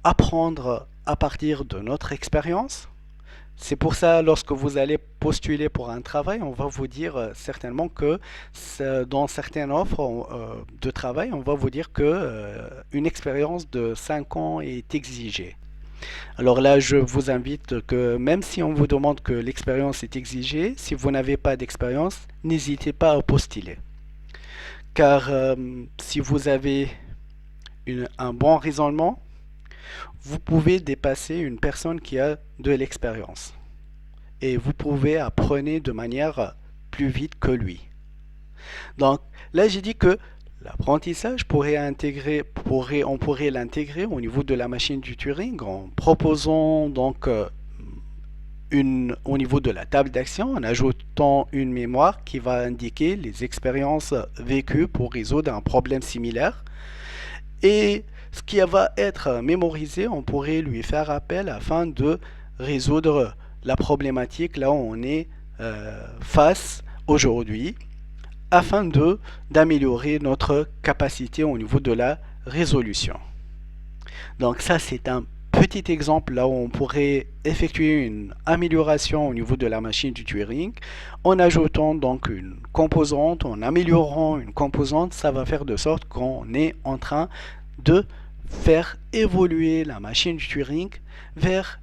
[SPEAKER 1] apprendre à partir de notre expérience. C'est pour ça, lorsque vous allez postuler pour un travail, on va vous dire certainement que dans certaines offres de travail, on va vous dire que une expérience de 5 ans est exigée. Alors là, je vous invite que même si on vous demande que l'expérience est exigée, si vous n'avez pas d'expérience, n'hésitez pas à postuler. Car si vous avez un bon raisonnement, vous pouvez dépasser une personne qui a de l'expérience. Et vous pouvez apprendre de manière plus vite que lui. Donc là, j'ai dit que l'apprentissage on pourrait l'intégrer au niveau de la machine du Turing en proposant donc au niveau de la table d'action, en ajoutant une mémoire qui va indiquer les expériences vécues pour résoudre un problème similaire. Et ce qui va être mémorisé, on pourrait lui faire appel afin de résoudre la problématique là où on est face aujourd'hui, afin d'améliorer notre capacité au niveau de la résolution. Donc ça, c'est un petit exemple là où on pourrait effectuer une amélioration au niveau de la machine du Turing en ajoutant donc une composante, en améliorant une composante. Ça va faire de sorte qu'on est en train de faire évoluer la machine du Turing vers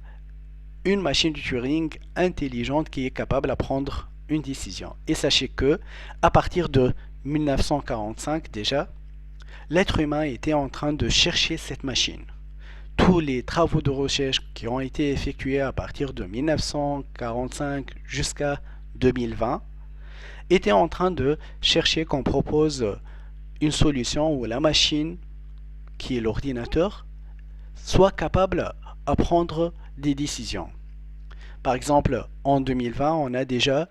[SPEAKER 1] une machine du Turing intelligente qui est capable de prendre une décision. Et sachez que à partir de 1945 déjà, l'être humain était en train de chercher cette machine. Tous les travaux de recherche qui ont été effectués à partir de 1945 jusqu'à 2020 étaient en train de chercher qu'on propose une solution où la machine, qui est l'ordinateur, soit capable de prendre des décisions. Par exemple, en 2020, on a déjà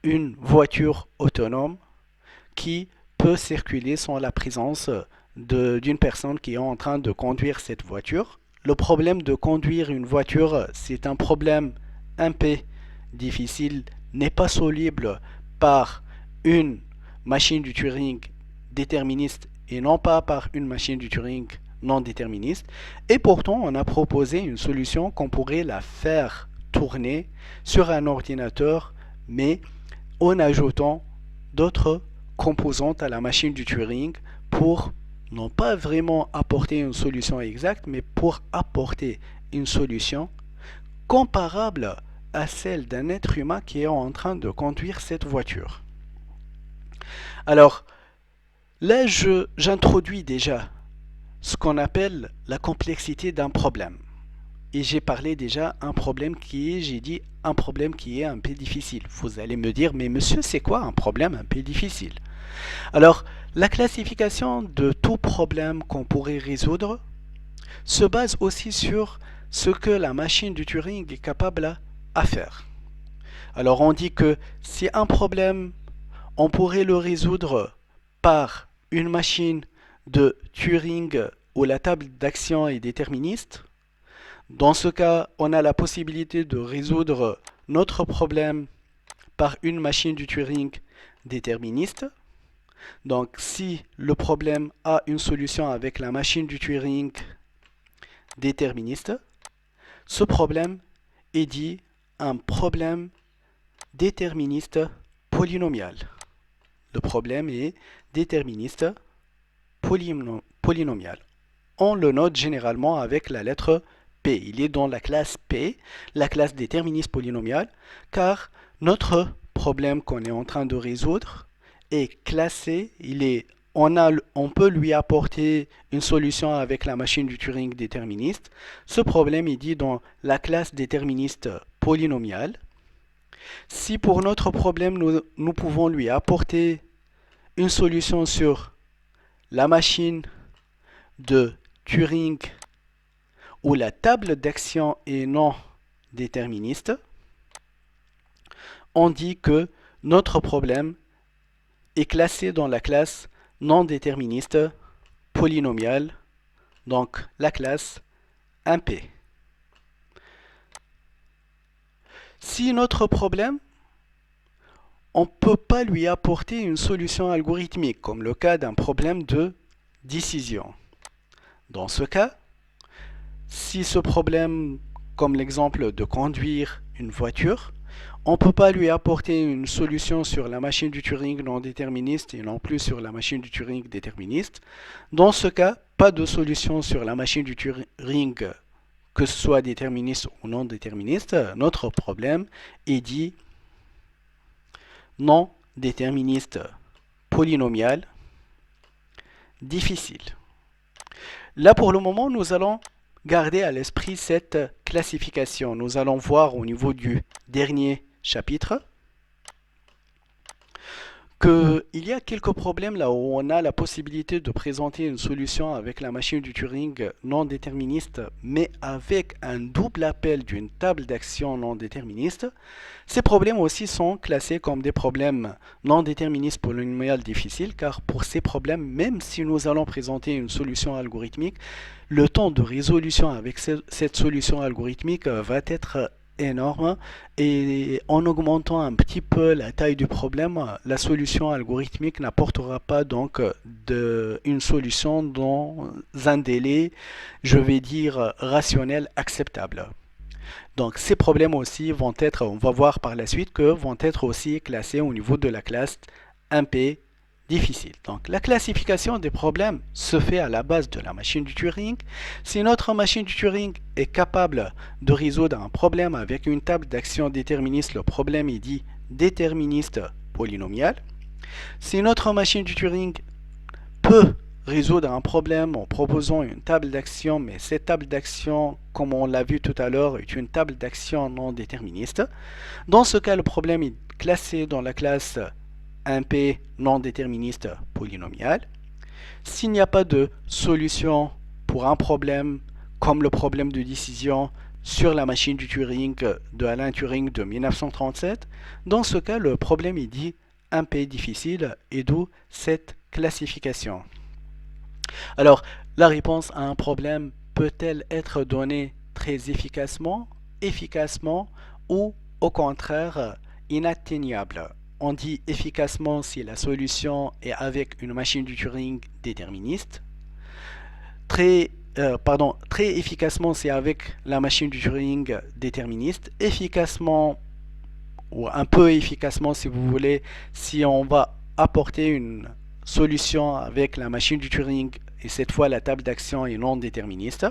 [SPEAKER 1] une voiture autonome qui peut circuler sans la présence d'une personne qui est en train de conduire cette voiture. Le problème de conduire une voiture, c'est un problème un peu difficile, n'est pas soluble par une machine du Turing déterministe et non pas par une machine du Turing non déterministe. Et pourtant, on a proposé une solution qu'on pourrait la faire tourner sur un ordinateur, mais en ajoutant d'autres composantes à la machine du Turing pour non pas vraiment apporter une solution exacte, mais pour apporter une solution comparable à celle d'un être humain qui est en train de conduire cette voiture. Alors, là, j'introduis déjà ce qu'on appelle la complexité d'un problème. Et j'ai parlé déjà un problème j'ai dit un problème qui est un peu difficile. Vous allez me dire, mais monsieur, c'est quoi un problème un peu difficile? Alors, la classification de tout problème qu'on pourrait résoudre se base aussi sur ce que la machine du Turing est capable à faire. Alors, on dit que si un problème, on pourrait le résoudre par une machine de Turing où la table d'action est déterministe. Dans ce cas, on a la possibilité de résoudre notre problème par une machine de Turing déterministe. Donc, si le problème a une solution avec la machine de Turing déterministe, ce problème est dit un problème déterministe polynomial. Le problème est déterministe polynomial. On le note généralement avec la lettre P. Il est dans la classe P, la classe déterministe polynomial, car notre problème qu'on est en train de résoudre est classé, on peut lui apporter une solution avec la machine de Turing déterministe. Ce problème est dit dans la classe déterministe polynomiale. Si pour notre problème, nous pouvons lui apporter une solution sur la machine de Turing où la table d'action est non déterministe, on dit que notre problème est classé dans la classe non déterministe polynomiale, donc la classe 1P. Si notre problème, on ne peut pas lui apporter une solution algorithmique, comme le cas d'un problème de décision. Dans ce cas, si ce problème, comme l'exemple de conduire une voiture, on ne peut pas lui apporter une solution sur la machine de Turing non déterministe et non plus sur la machine de Turing déterministe. Dans ce cas, pas de solution sur la machine de Turing, que ce soit déterministe ou non déterministe. Notre problème est dit non déterministe polynomial difficile. Là, pour le moment, nous allons garder à l'esprit cette classification. Nous allons voir au niveau du dernier chapitre qu'il y a quelques problèmes là où on a la possibilité de présenter une solution avec la machine de Turing non déterministe, mais avec un double appel d'une table d'action non déterministe. Ces problèmes aussi sont classés comme des problèmes non déterministes polynomiales difficiles, car pour ces problèmes, même si nous allons présenter une solution algorithmique, le temps de résolution avec cette solution algorithmique va être énorme, et en augmentant un petit peu la taille du problème, la algorithmique n'apportera pas donc une solution dans un délai, je vais dire, rationnel acceptable. Donc ces problèmes aussi vont être, on va voir par la suite, que vont être aussi classés au niveau de la classe 1P difficile. Donc la classification des problèmes se fait à la base de la machine de Turing. Si notre machine de Turing est capable de résoudre un problème avec une table d'action déterministe, le problème est dit déterministe polynomial. Si notre machine de Turing peut résoudre un problème en proposant une table d'action, mais cette table d'action, comme on l'a vu tout à l'heure, est une table d'action non déterministe, dans ce cas, le problème est classé dans la classe 1P non déterministe polynomial. S'il n'y a pas de solution pour un problème comme le problème de décision sur la machine de Turing de Alan Turing de 1937, dans ce cas, le problème est dit 1P difficile, et d'où cette classification. Alors, la réponse à un problème peut-elle être donnée très efficacement, ou au contraire inatteignable? On dit efficacement si la solution est avec une machine de Turing déterministe. Très efficacement c'est avec la machine de Turing déterministe. Efficacement, ou un peu efficacement si vous voulez, si on va apporter une solution avec la machine de Turing et cette fois la table d'action est non déterministe.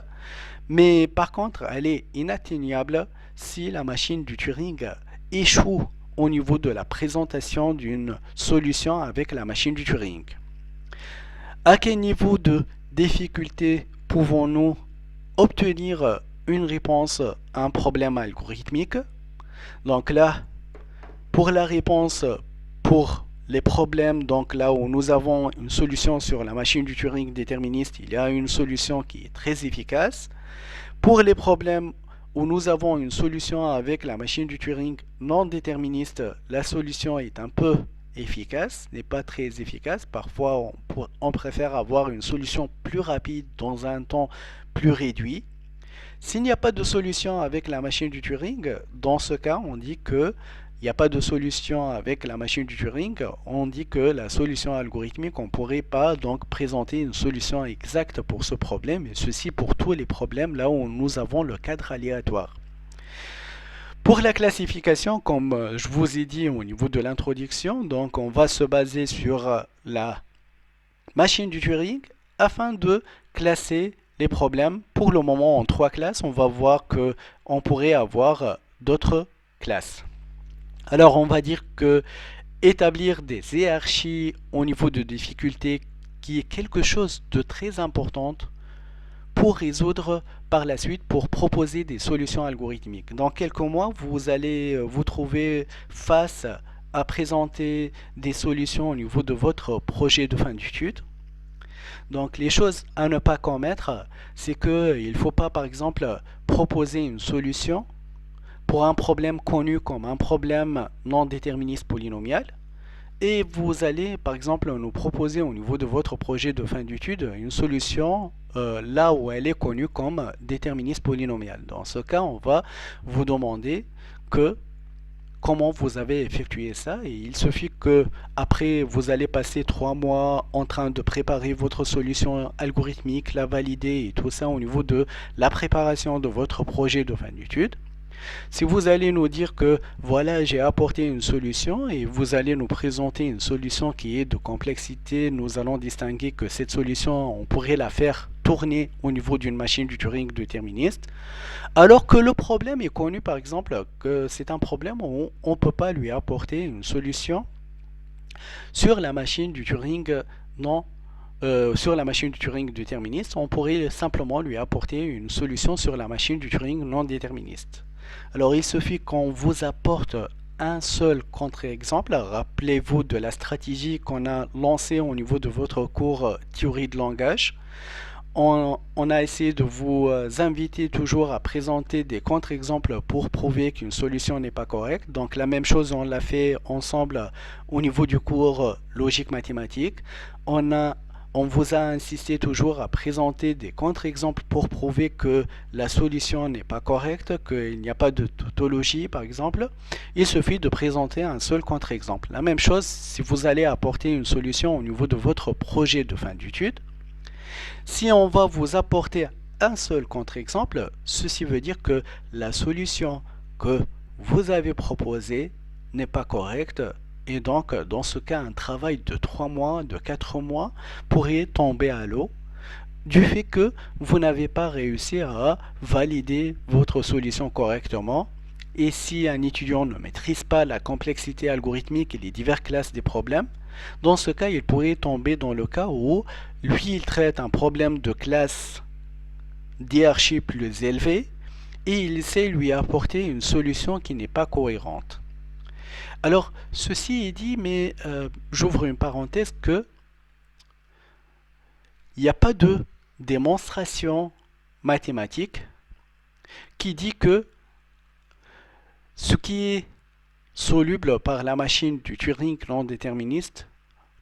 [SPEAKER 1] Mais par contre, elle est inatteignable si la machine de Turing échoue au niveau de la présentation d'une solution avec la machine de Turing. À quel niveau de difficulté pouvons-nous obtenir une réponse à un problème algorithmique? Donc là, pour la réponse pour les problèmes, donc là où nous avons une solution sur la machine de Turing déterministe, il y a une solution qui est très efficace. Pour les problèmes où nous avons une solution avec la machine de Turing non déterministe, la solution est un peu efficace, n'est pas très efficace. Parfois, on préfère avoir une solution plus rapide dans un temps plus réduit. S'il n'y a pas de solution avec la machine de Turing, dans ce cas, on dit que il n'y a pas de solution avec la machine du Turing, on dit que la solution algorithmique, on ne pourrait pas donc présenter une solution exacte pour ce problème, et ceci pour tous les problèmes là où nous avons le cadre aléatoire. Pour la classification, comme je vous ai dit au niveau de l'introduction, donc on va se baser sur la machine du Turing afin de classer les problèmes. Pour le moment, en 3 classes, on va voir que on pourrait avoir d'autres classes. Alors, on va dire que établir des hiérarchies au niveau de difficulté qui est quelque chose de très important pour résoudre par la suite, pour proposer des solutions algorithmiques. Dans quelques mois, vous allez vous trouver face à présenter des solutions au niveau de votre projet de fin d'études. Donc les choses à ne pas commettre, c'est qu'il ne faut pas par exemple proposer une solution pour un problème connu comme un problème non déterministe polynomial, et vous allez par exemple nous proposer au niveau de votre projet de fin d'études une solution là où elle est connue comme déterministe polynomial. Dans ce cas, on va vous demander comment vous avez effectué ça, et il suffit que après vous allez passer 3 mois en train de préparer votre solution algorithmique, la valider et tout ça au niveau de la préparation de votre projet de fin d'études. Si vous allez nous dire que voilà, j'ai apporté une solution, et vous allez nous présenter une solution qui est de complexité, nous allons distinguer que cette solution, on pourrait la faire tourner au niveau d'une machine du Turing déterministe, alors que le problème est connu, par exemple, que c'est un problème où on ne peut pas lui apporter une solution sur la machine du Turing non sur la machine du Turing déterministe, on pourrait simplement lui apporter une solution sur la machine du Turing non déterministe. Alors il suffit qu'on vous apporte un seul contre-exemple. Rappelez-vous de la stratégie qu'on a lancée au niveau de votre cours théorie de langage. On a essayé de vous inviter toujours à présenter des contre-exemples pour prouver qu'une solution n'est pas correcte. Donc la même chose, on l'a fait ensemble au niveau du cours logique mathématique. On vous a insisté toujours à présenter des contre-exemples pour prouver que la solution n'est pas correcte, qu'il n'y a pas de tautologie par exemple. Il suffit de présenter un seul contre-exemple. La même chose si vous allez apporter une solution au niveau de votre projet de fin d'études. Si on va vous apporter un seul contre-exemple, ceci veut dire que la solution que vous avez proposée n'est pas correcte. Et donc, dans ce cas, un travail de 3 mois, de 4 mois pourrait tomber à l'eau du fait que vous n'avez pas réussi à valider votre solution correctement. Et si un étudiant ne maîtrise pas la complexité algorithmique et les diverses classes des problèmes, dans ce cas, il pourrait tomber dans le cas où lui, il traite un problème de classe d'hiérarchie plus élevée et il essaie de lui apporter une solution qui n'est pas cohérente. Alors, ceci est dit, mais j'ouvre une parenthèse que il n'y a pas de démonstration mathématique qui dit que ce qui est soluble par la machine du Turing non déterministe,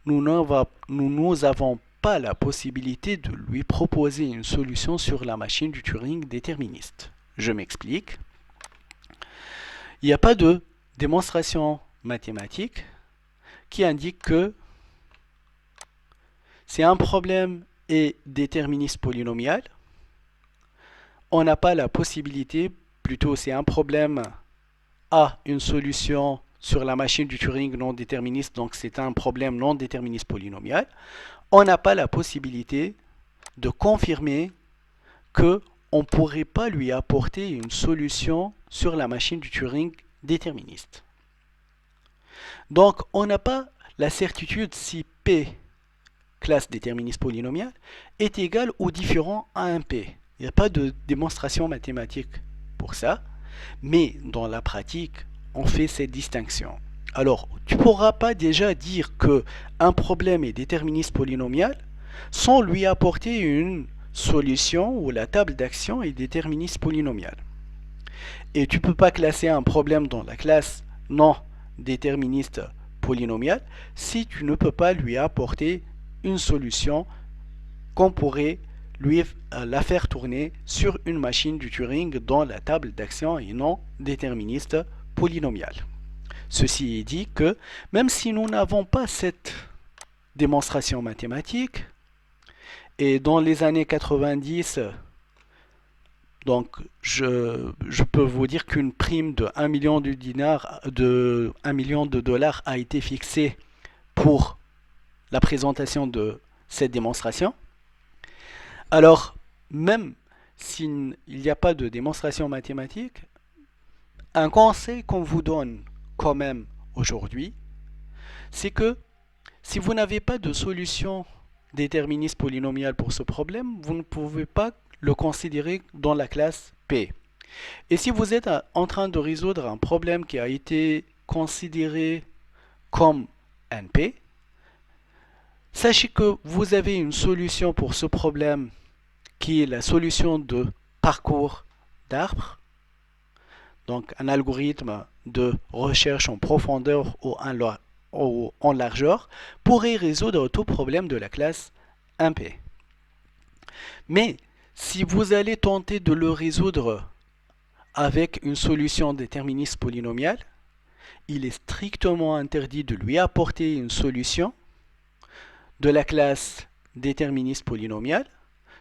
[SPEAKER 1] nous n'avons pas la possibilité de lui proposer une solution sur la machine du Turing déterministe. Je m'explique. Il n'y a pas de démonstration mathématique qui indique que si un problème est déterministe polynomial, on n'a pas la possibilité, plutôt c'est un problème a une solution sur la machine du Turing non déterministe, donc c'est un problème non déterministe polynomial, on n'a pas la possibilité de confirmer que on ne pourrait pas lui apporter une solution sur la machine du Turing déterministe. Donc, on n'a pas la certitude si P, classe déterministe polynomiale, est égal ou différent à un P. Il n'y a pas de démonstration mathématique pour ça, mais dans la pratique, on fait cette distinction. Alors, tu ne pourras pas déjà dire qu'un problème est déterministe polynomial sans lui apporter une solution où la table d'action est déterministe polynomiale. Et tu ne peux pas classer un problème dans la classe non déterministe polynomiale si tu ne peux pas lui apporter une solution qu'on pourrait lui la faire tourner sur une machine du Turing dont la table d'action est non déterministe polynomiale. Ceci est dit que même si nous n'avons pas cette démonstration mathématique, et dans les années 90, donc je peux vous dire qu'une prime de 1 million de dinars, de 1 million de dollars a été fixée pour la présentation de cette démonstration. Alors, même s'il n'y a pas de démonstration mathématique, un conseil qu'on vous donne quand même aujourd'hui, c'est que si vous n'avez pas de solution déterministe polynomiale pour ce problème, vous ne pouvez pas le considérer dans la classe P. Et si vous êtes en train de résoudre un problème qui a été considéré comme NP, sachez que vous avez une solution pour ce problème qui est la solution de parcours d'arbre, donc un algorithme de recherche en profondeur ou en largeur, pourrait résoudre tout problème de la classe 1P. Mais si vous allez tenter de le résoudre avec une solution déterministe polynomiale, il est strictement interdit de lui apporter une solution de la classe déterministe polynomiale,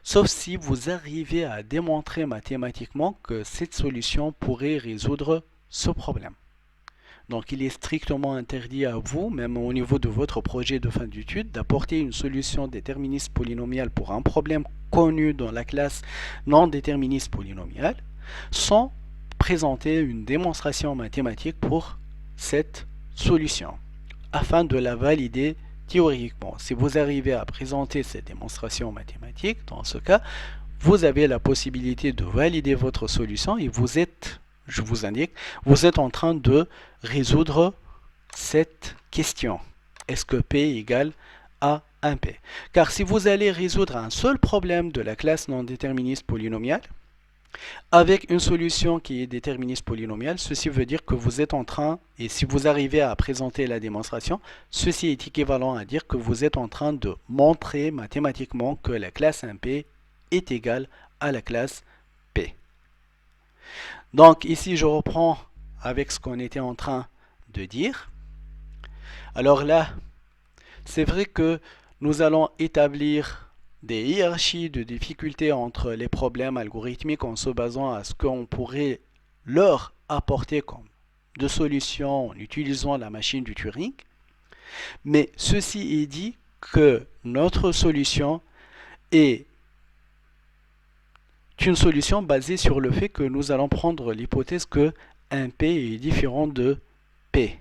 [SPEAKER 1] sauf si vous arrivez à démontrer mathématiquement que cette solution pourrait résoudre ce problème. Donc il est strictement interdit à vous, même au niveau de votre projet de fin d'études, d'apporter une solution déterministe polynomiale pour un problème connu dans la classe non déterministe polynomiale, sans présenter une démonstration mathématique pour cette solution, afin de la valider théoriquement. Si vous arrivez à présenter cette démonstration mathématique, dans ce cas, vous avez la possibilité de valider votre solution et vous êtes, je vous indique, vous êtes en train de résoudre cette question. Est-ce que P égale à 1P? Car si vous allez résoudre un seul problème de la classe non déterministe polynomiale, avec une solution qui est déterministe polynomiale, ceci veut dire que vous êtes en train, et si vous arrivez à présenter la démonstration, ceci est équivalent à dire que vous êtes en train de montrer mathématiquement que la classe 1P est égale à la classe P. Donc ici je reprends avec ce qu'on était en train de dire. Alors là, c'est vrai que nous allons établir des hiérarchies de difficulté entre les problèmes algorithmiques en se basant à ce qu'on pourrait leur apporter comme de solutions en utilisant la machine du Turing. Mais ceci est dit que notre solution est une solution basée sur le fait que nous allons prendre l'hypothèse que 1P est différent de P.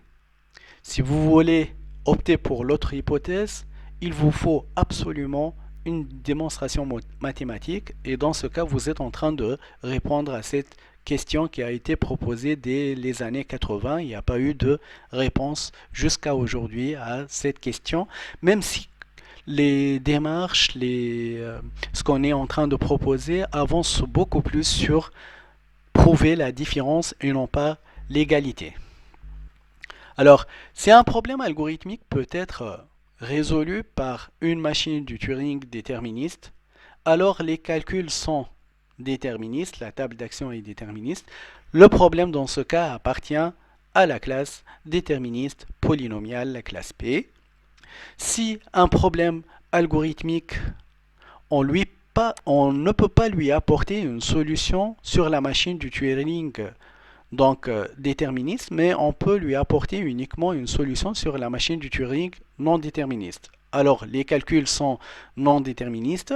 [SPEAKER 1] Si vous voulez opter pour l'autre hypothèse, il vous faut absolument une démonstration mathématique et dans ce cas, vous êtes en train de répondre à cette question qui a été proposée dès les années 80. Il n'y a pas eu de réponse jusqu'à aujourd'hui à cette question, même si les démarches, ce qu'on est en train de proposer avance beaucoup plus sur prouver la différence et non pas l'égalité. Alors, si un problème algorithmique peut être résolu par une machine du Turing déterministe, alors les calculs sont déterministes, la table d'action est déterministe. Le problème dans ce cas appartient à la classe déterministe polynomiale, la classe P. Si un problème algorithmique, on ne peut pas lui apporter une solution sur la machine du Turing donc déterministe, mais on peut lui apporter uniquement une solution sur la machine du Turing non déterministe. Alors, les calculs sont non déterministes.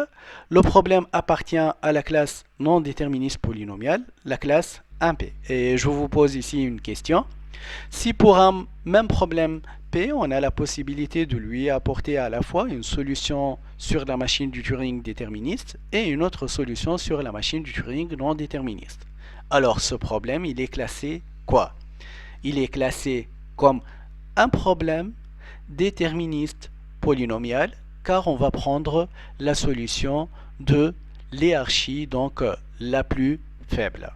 [SPEAKER 1] Le problème appartient à la classe non déterministe polynomiale, la classe 1P. Et je vous pose ici une question. Si pour un même problème P, on a la possibilité de lui apporter à la fois une solution sur la machine du Turing déterministe et une autre solution sur la machine du Turing non déterministe. Alors ce problème, il est classé quoi? Il est classé comme un problème déterministe polynomial car on va prendre la solution de l'hiérarchie, donc la plus faible.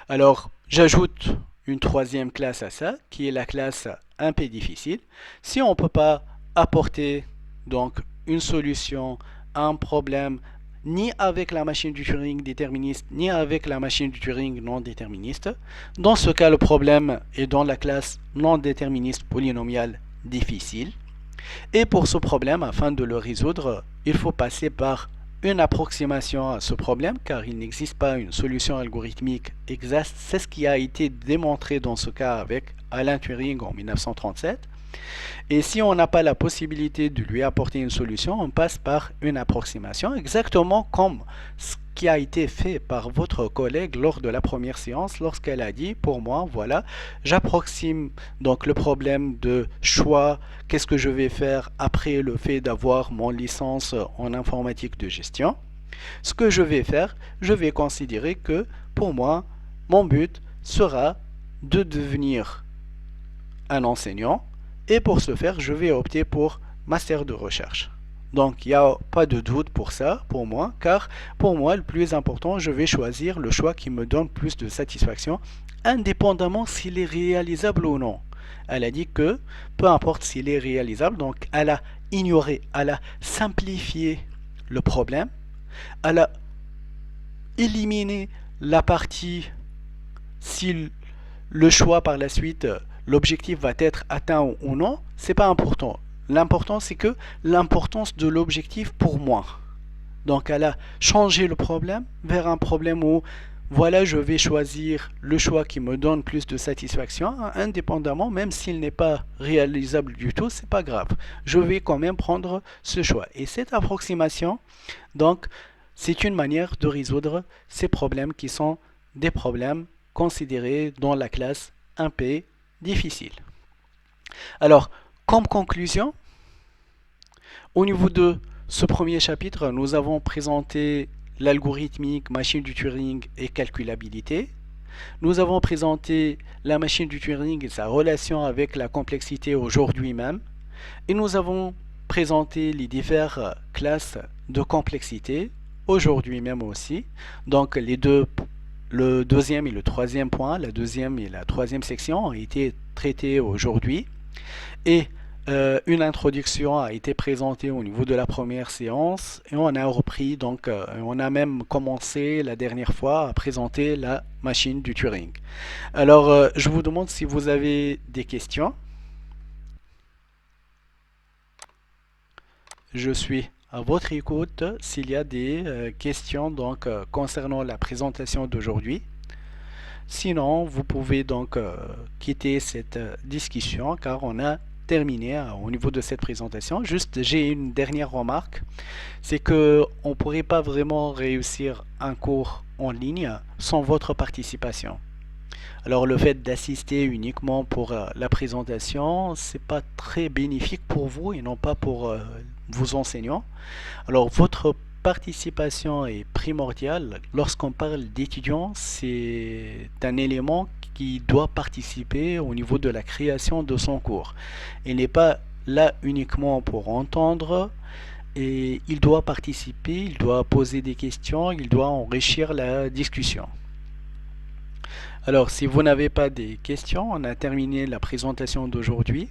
[SPEAKER 1] Alors j'ajoute une troisième classe à ça qui est la classe 1P difficile. Si on ne peut pas apporter donc une solution à un problème ni avec la machine du Turing déterministe, ni avec la machine du Turing non déterministe. Dans ce cas, le problème est dans la classe non déterministe polynomiale difficile. Et pour ce problème, afin de le résoudre, il faut passer par une approximation à ce problème, car il n'existe pas une solution algorithmique exacte. C'est ce qui a été démontré dans ce cas avec Alan Turing en 1937. Et si on n'a pas la possibilité de lui apporter une solution, on passe par une approximation, exactement comme ce qui a été fait par votre collègue lors de la première séance, lorsqu'elle a dit, pour moi, voilà, j'approxime donc le problème de choix, qu'est-ce que je vais faire après le fait d'avoir mon licence en informatique de gestion. Ce que je vais faire, je vais considérer que, pour moi, mon but sera de devenir un enseignant. Et pour ce faire, je vais opter pour master de recherche. Donc, il n'y a pas de doute pour ça, pour moi, car pour moi, le plus important, je vais choisir le choix qui me donne plus de satisfaction, indépendamment s'il est réalisable ou non. Elle a dit que, peu importe s'il est réalisable, donc elle a ignoré, elle a simplifié le problème, elle a éliminé la partie si le choix par la suite l'objectif va être atteint ou non, c'est pas important. L'important, c'est que l'importance de l'objectif pour moi. Donc, elle a changé le problème vers un problème où, voilà, je vais choisir le choix qui me donne plus de satisfaction, indépendamment, même s'il n'est pas réalisable du tout, c'est pas grave. Je vais quand même prendre ce choix. Et cette approximation, donc, c'est une manière de résoudre ces problèmes qui sont des problèmes considérés dans la classe 1P difficile. Alors, comme conclusion, au niveau de ce premier chapitre, nous avons présenté l'algorithmique, machine du Turing et calculabilité. Nous avons présenté la machine du Turing et sa relation avec la complexité aujourd'hui même. Et nous avons présenté les diverses classes de complexité aujourd'hui même aussi. Donc, le deuxième et le troisième point, la deuxième et la troisième section ont été traitées aujourd'hui. Et une introduction a été présentée au niveau de la première séance. Et on a repris, donc on a même commencé la dernière fois à présenter la machine du Turing. Alors, je vous demande si vous avez des questions. Je suis à votre écoute s'il y a des questions donc, concernant la présentation d'aujourd'hui. Sinon, vous pouvez donc quitter cette discussion car on a terminé au niveau de cette présentation. Juste, j'ai une dernière remarque, c'est que on ne pourrait pas vraiment réussir un cours en ligne sans votre participation. Alors le fait d'assister uniquement pour la présentation, c'est pas très bénéfique pour vous et non pas pour vos enseignants. Alors votre participation est primordiale. Lorsqu'on parle d'étudiants, c'est un élément qui doit participer au niveau de la création de son cours. Il n'est pas là uniquement pour entendre, et il doit participer, il doit poser des questions, il doit enrichir la discussion. Alors, si vous n'avez pas des questions, on a terminé la présentation d'aujourd'hui.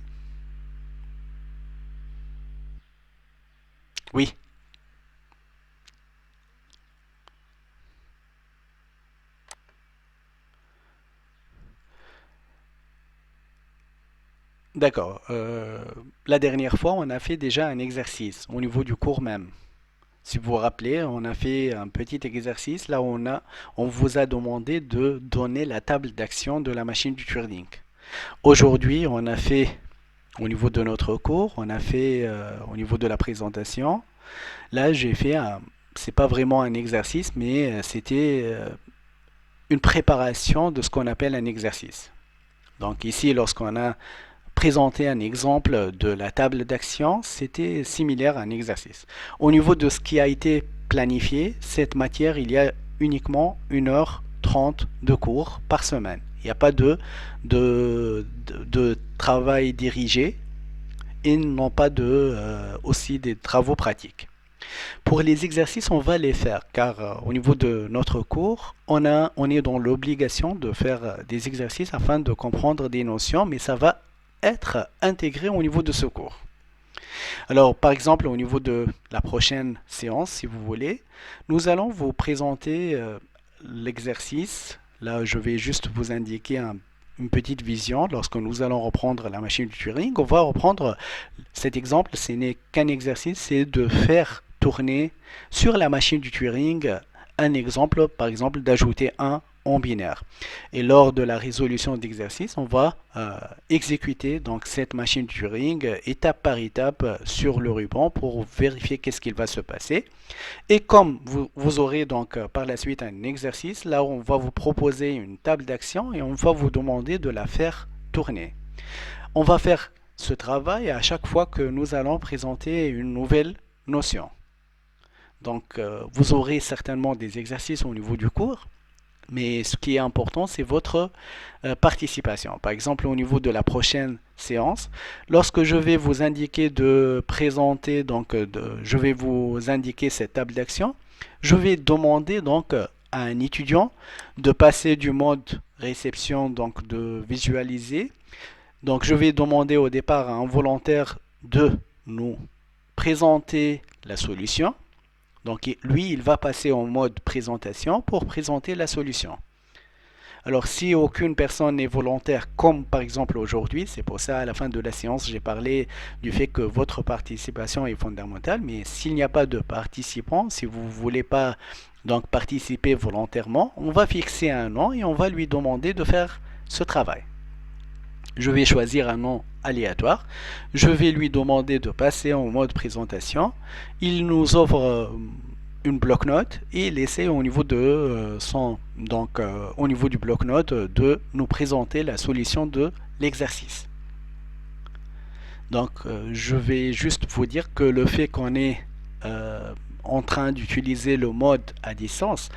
[SPEAKER 1] Oui. D'accord. La dernière fois, on a fait déjà un exercice au niveau du cours même. Si vous vous rappelez, on a fait un petit exercice là où on vous a demandé de donner la table d'action de la machine du Turing. Aujourd'hui, on a fait au niveau de notre cours, on a fait au niveau de la présentation. Là, j'ai fait c'est pas vraiment un exercice, mais c'était une préparation de ce qu'on appelle un exercice. Donc ici, lorsqu'on a présenté un exemple de la table d'action, c'était similaire à un exercice. Au niveau de ce qui a été planifié, cette matière, il y a uniquement 1h30 de cours par semaine. Il n'y a pas de travail dirigé et non pas aussi des travaux pratiques. Pour les exercices, on va les faire car au niveau de notre cours, on est dans l'obligation de faire des exercices afin de comprendre des notions, mais ça va être intégré au niveau de ce cours. Alors, par exemple, au niveau de la prochaine séance, si vous voulez, nous allons vous présenter l'exercice. Là, je vais juste vous indiquer une petite vision. Lorsque nous allons reprendre la machine de Turing, on va reprendre cet exemple. Ce n'est qu'un exercice, c'est de faire tourner sur la machine du Turing un exemple, par exemple, d'ajouter un en binaire. Et lors de la résolution d'exercice, on va exécuter donc cette machine Turing étape par étape sur le ruban pour vérifier qu'est-ce qu'il va se passer. Et comme vous aurez donc par la suite un exercice, là on va vous proposer une table d'action et on va vous demander de la faire tourner. On va faire ce travail à chaque fois que nous allons présenter une nouvelle notion. Donc vous aurez certainement des exercices au niveau du cours, mais ce qui est important, c'est votre participation. Par exemple, au niveau de la prochaine séance, lorsque je vais vous indiquer de présenter, donc je vais vous indiquer cette table d'action, je vais demander donc à un étudiant de passer du mode réception, donc de visualiser. Donc je vais demander au départ à un volontaire de nous présenter la solution. Donc lui, il va passer en mode présentation pour présenter la solution. Alors si aucune personne n'est volontaire, comme par exemple aujourd'hui, c'est pour ça à la fin de la séance, j'ai parlé du fait que votre participation est fondamentale, mais s'il n'y a pas de participants, si vous ne voulez pas donc participer volontairement, on va fixer un nom et on va lui demander de faire ce travail. Je vais choisir un nom aléatoire. Je vais lui demander de passer en mode présentation. Il nous offre une bloc-notes et il essaie au niveau de au niveau du bloc-notes de nous présenter la solution de l'exercice. Donc je vais juste vous dire que le fait qu'on est en train d'utiliser le mode à distance,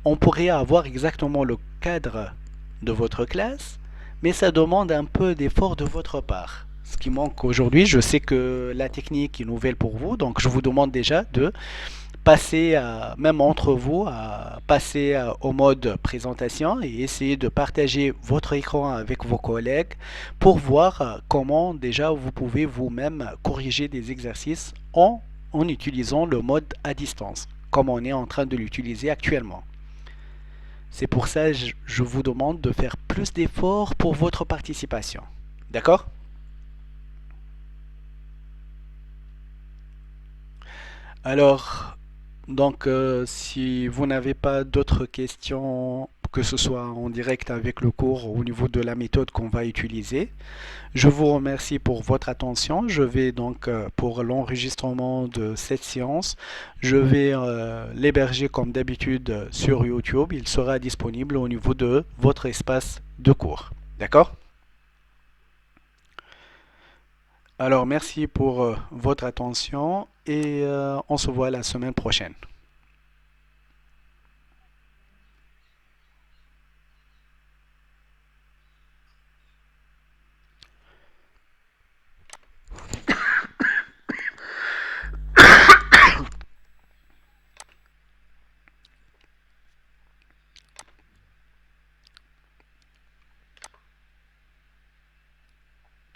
[SPEAKER 1] on pourrait avoir exactement le cadre de votre classe, mais ça demande un peu d'effort de votre part. Ce qui manque aujourd'hui, je sais que la technique est nouvelle pour vous, donc je vous demande déjà de passer, même entre vous, à passer au mode présentation et essayer de partager votre écran avec vos collègues pour voir comment déjà vous pouvez vous-même corriger des exercices en utilisant le mode à distance, comme on est en train de l'utiliser actuellement. C'est pour ça que je vous demande de faire plus d'efforts pour votre participation. D'accord? Alors, donc, si vous n'avez pas d'autres questions, que ce soit en direct avec le cours ou au niveau de la méthode qu'on va utiliser, je vous remercie pour votre attention. Je vais donc, pour l'enregistrement de cette séance, je vais l'héberger comme d'habitude sur YouTube. Il sera disponible au niveau de votre espace de cours. D'accord? Alors, merci pour votre attention et on se voit la semaine prochaine.